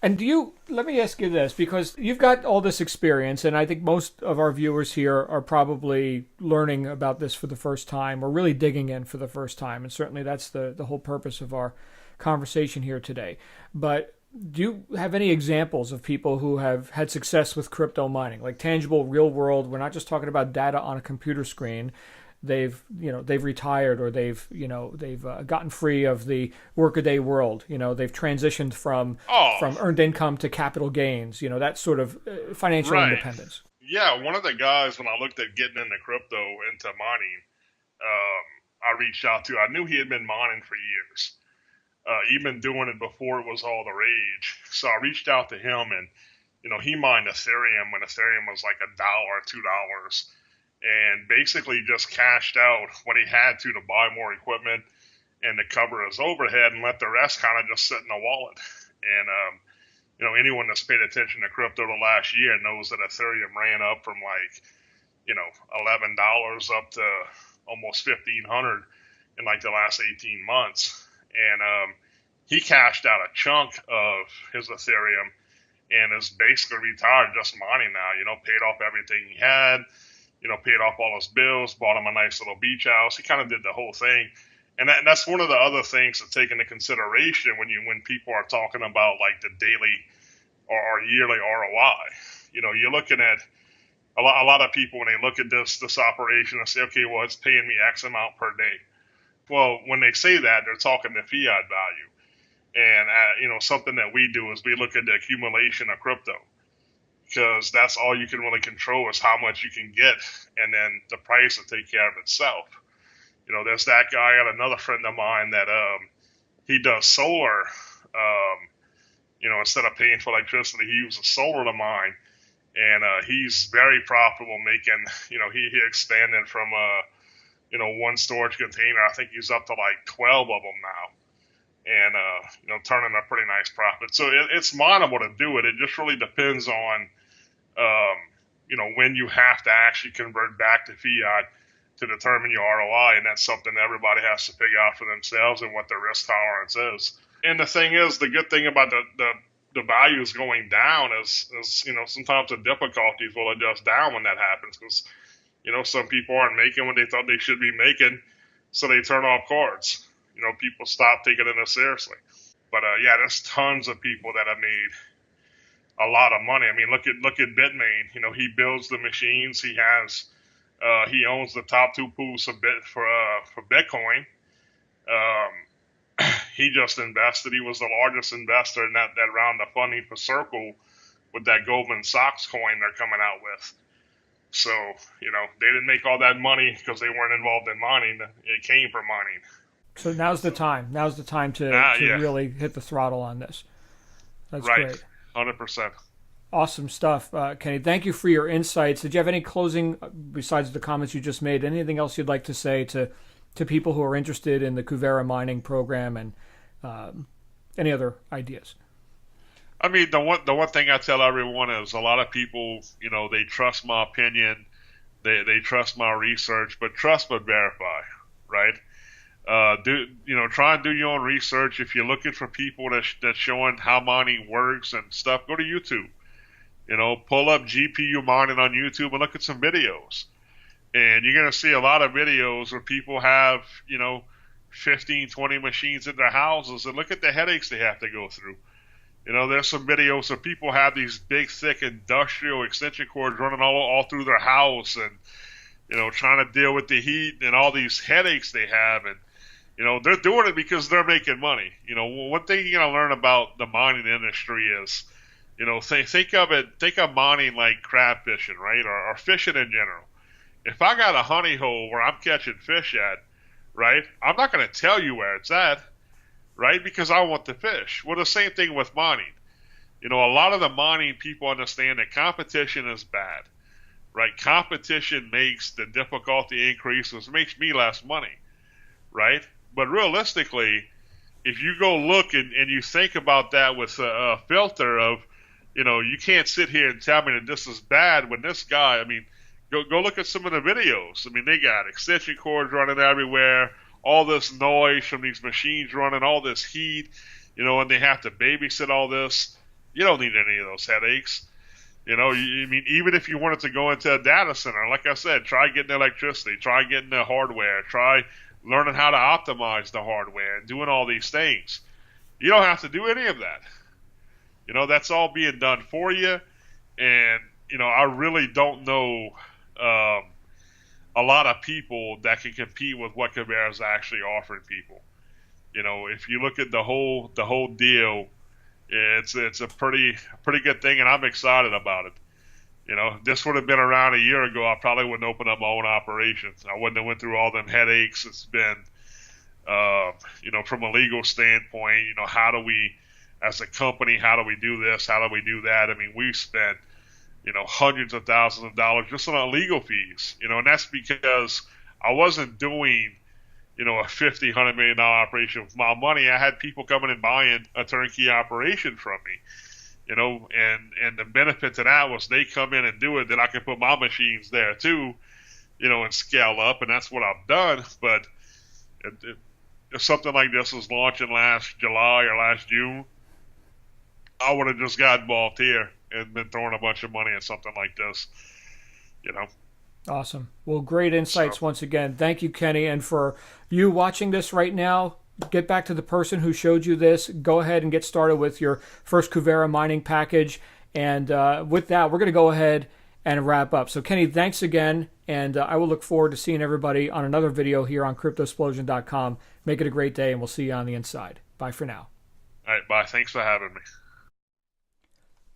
And let me ask you this, because you've got all this experience, and I think most of our viewers here are probably learning about this for the first time or really digging in for the first time. And certainly that's the whole purpose of our conversation here today. But Do you have any examples of people who have had success with crypto mining, like tangible, real world? We're not just talking about data on a computer screen. They've retired, or they've gotten free of the workaday world. They've transitioned Oh, from earned income to capital gains. That sort of financial right. independence. Yeah, one of the guys when I looked at getting into crypto, into mining, I reached out to. I knew he had been mining for years, even doing it before it was all the rage. So I reached out to him, and he mined Ethereum when Ethereum was like $1, $2, and basically just cashed out what he had to buy more equipment and to cover his overhead, and let the rest kind of just sit in the wallet. And anyone that's paid attention to crypto the last year knows that Ethereum ran up from like, $11 up to almost 1,500 in like the last 18 months. And he cashed out a chunk of his Ethereum and is basically retired, just mining now. Paid off everything he had, paid off all his bills, bought him a nice little beach house. He kind of did the whole thing. And that's one of the other things to take into consideration when people are talking about like the daily or yearly ROI. You're looking at a lot of people when they look at this operation and say, okay, well, it's paying me X amount per day. Well, when they say that, they're talking the fiat value. And something that we do is we look at the accumulation of crypto, because that's all you can really control is how much you can get, and then the price will take care of itself. There's that guy. I got another friend of mine that he does solar. Instead of paying for electricity, he uses solar to mine, and he's very profitable. Making, he expanded from one storage container. I think he's up to like 12 of them now, and turning a pretty nice profit. So it's mineable to do it. It just really depends on when you have to actually convert back to fiat to determine your ROI, and that's something that everybody has to figure out for themselves and what their risk tolerance is. And the thing is, the good thing about the values going down is sometimes the difficulties will adjust down when that happens, because some people aren't making what they thought they should be making, so they turn off cards. People stop taking it as seriously. But yeah, there's tons of people that have made a lot of money. I mean, look at Bitmain. He builds the machines. He owns the top two pools for Bitcoin. He just invested. He was the largest investor in that round of funding for Circle with that Goldman Sachs coin they're coming out with. So, they didn't make all that money because they weren't involved in mining. It came from mining. So now's the time. Now's the time to really hit the throttle on this. That's right. Great. 100%. Awesome stuff. Kenny, thank you for your insights. Did you have any closing, besides the comments you just made, anything else you'd like to say to people who are interested in the Kuvera mining program, and any other ideas? I mean, the one thing I tell everyone is a lot of people, they trust my opinion, they trust my research, but trust but verify, right? Try and do your own research. If you're looking for people that's showing how mining works and stuff, go to YouTube. Pull up GPU mining on YouTube and look at some videos. And you're going to see a lot of videos where people have, 15, 20 machines in their houses, and look at the headaches they have to go through. There's some videos where people have these big, thick industrial extension cords running all through their house, and, trying to deal with the heat and all these headaches they have. And, they're doing it because they're making money. One thing you're going to learn about the mining industry is, think of mining like crab fishing, right? Or fishing in general. If I got a honey hole where I'm catching fish at, right, I'm not going to tell you where it's at, right, because I want the fish. Well, the same thing with mining. A lot of the mining people understand that competition is bad, right? Competition makes the difficulty increase, which makes me less money, right? But realistically, if you go look and you think about that with a filter of, you can't sit here and tell me that this is bad when this guy, go look at some of the videos. They got extension cords running everywhere, all this noise from these machines running, all this heat, and they have to babysit all this. You don't need any of those headaches. Even if you wanted to go into a data center, like I said, try getting electricity, try getting the hardware, try learning how to optimize the hardware and doing all these things. You don't have to do any of that, That's all being done for you. And, I really don't know a lot of people that can compete with what Kuvera is actually offering people. If you look at the whole deal, it's a pretty good thing, and I'm excited about it. This would have been around a year ago, I probably wouldn't open up my own operations. I wouldn't have went through all them headaches. It's been, from a legal standpoint, how do we, as a company, how do we do this? How do we do that? I mean, we've spent, hundreds of thousands of dollars just on our legal fees, and that's because I wasn't doing, a $50, $100 million operation with my money. I had people coming and buying a turnkey operation from me, and the benefit to that was they come in and do it, then I can put my machines there too, and scale up, and that's what I've done. But if something like this was launching last July or last June, I would have just got involved here and been throwing a bunch of money at something like this, Awesome. Well, great insights once again. Thank you, Kenny. And for you watching this right now, get back to the person who showed you this. Go ahead and get started with your first Kuvera mining package. And with that, we're going to go ahead and wrap up. So, Kenny, thanks again. And I will look forward to seeing everybody on another video here on Cryptosplosion.com. Make it a great day, and we'll see you on the inside. Bye for now. All right, bye. Thanks for having me.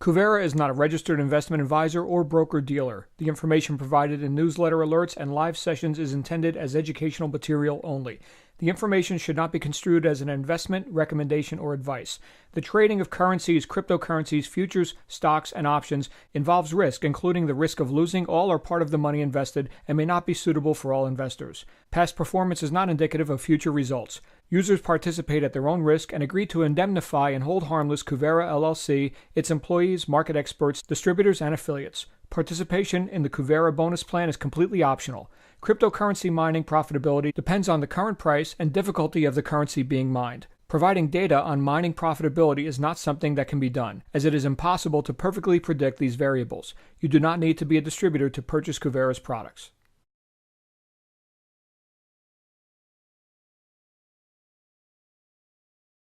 Kuvera is not a registered investment advisor or broker-dealer. The information provided in newsletter alerts and live sessions is intended as educational material only. The information should not be construed as an investment, recommendation, or advice. The trading of currencies, cryptocurrencies, futures, stocks, and options involves risk, including the risk of losing all or part of the money invested, and may not be suitable for all investors. Past performance is not indicative of future results. Users participate at their own risk and agree to indemnify and hold harmless Kuvera LLC, its employees, market experts, distributors, and affiliates. Participation in the Kuvera bonus plan is completely optional. Cryptocurrency mining profitability depends on the current price and difficulty of the currency being mined. Providing data on mining profitability is not something that can be done, as it is impossible to perfectly predict these variables. You do not need to be a distributor to purchase Kuvera's products.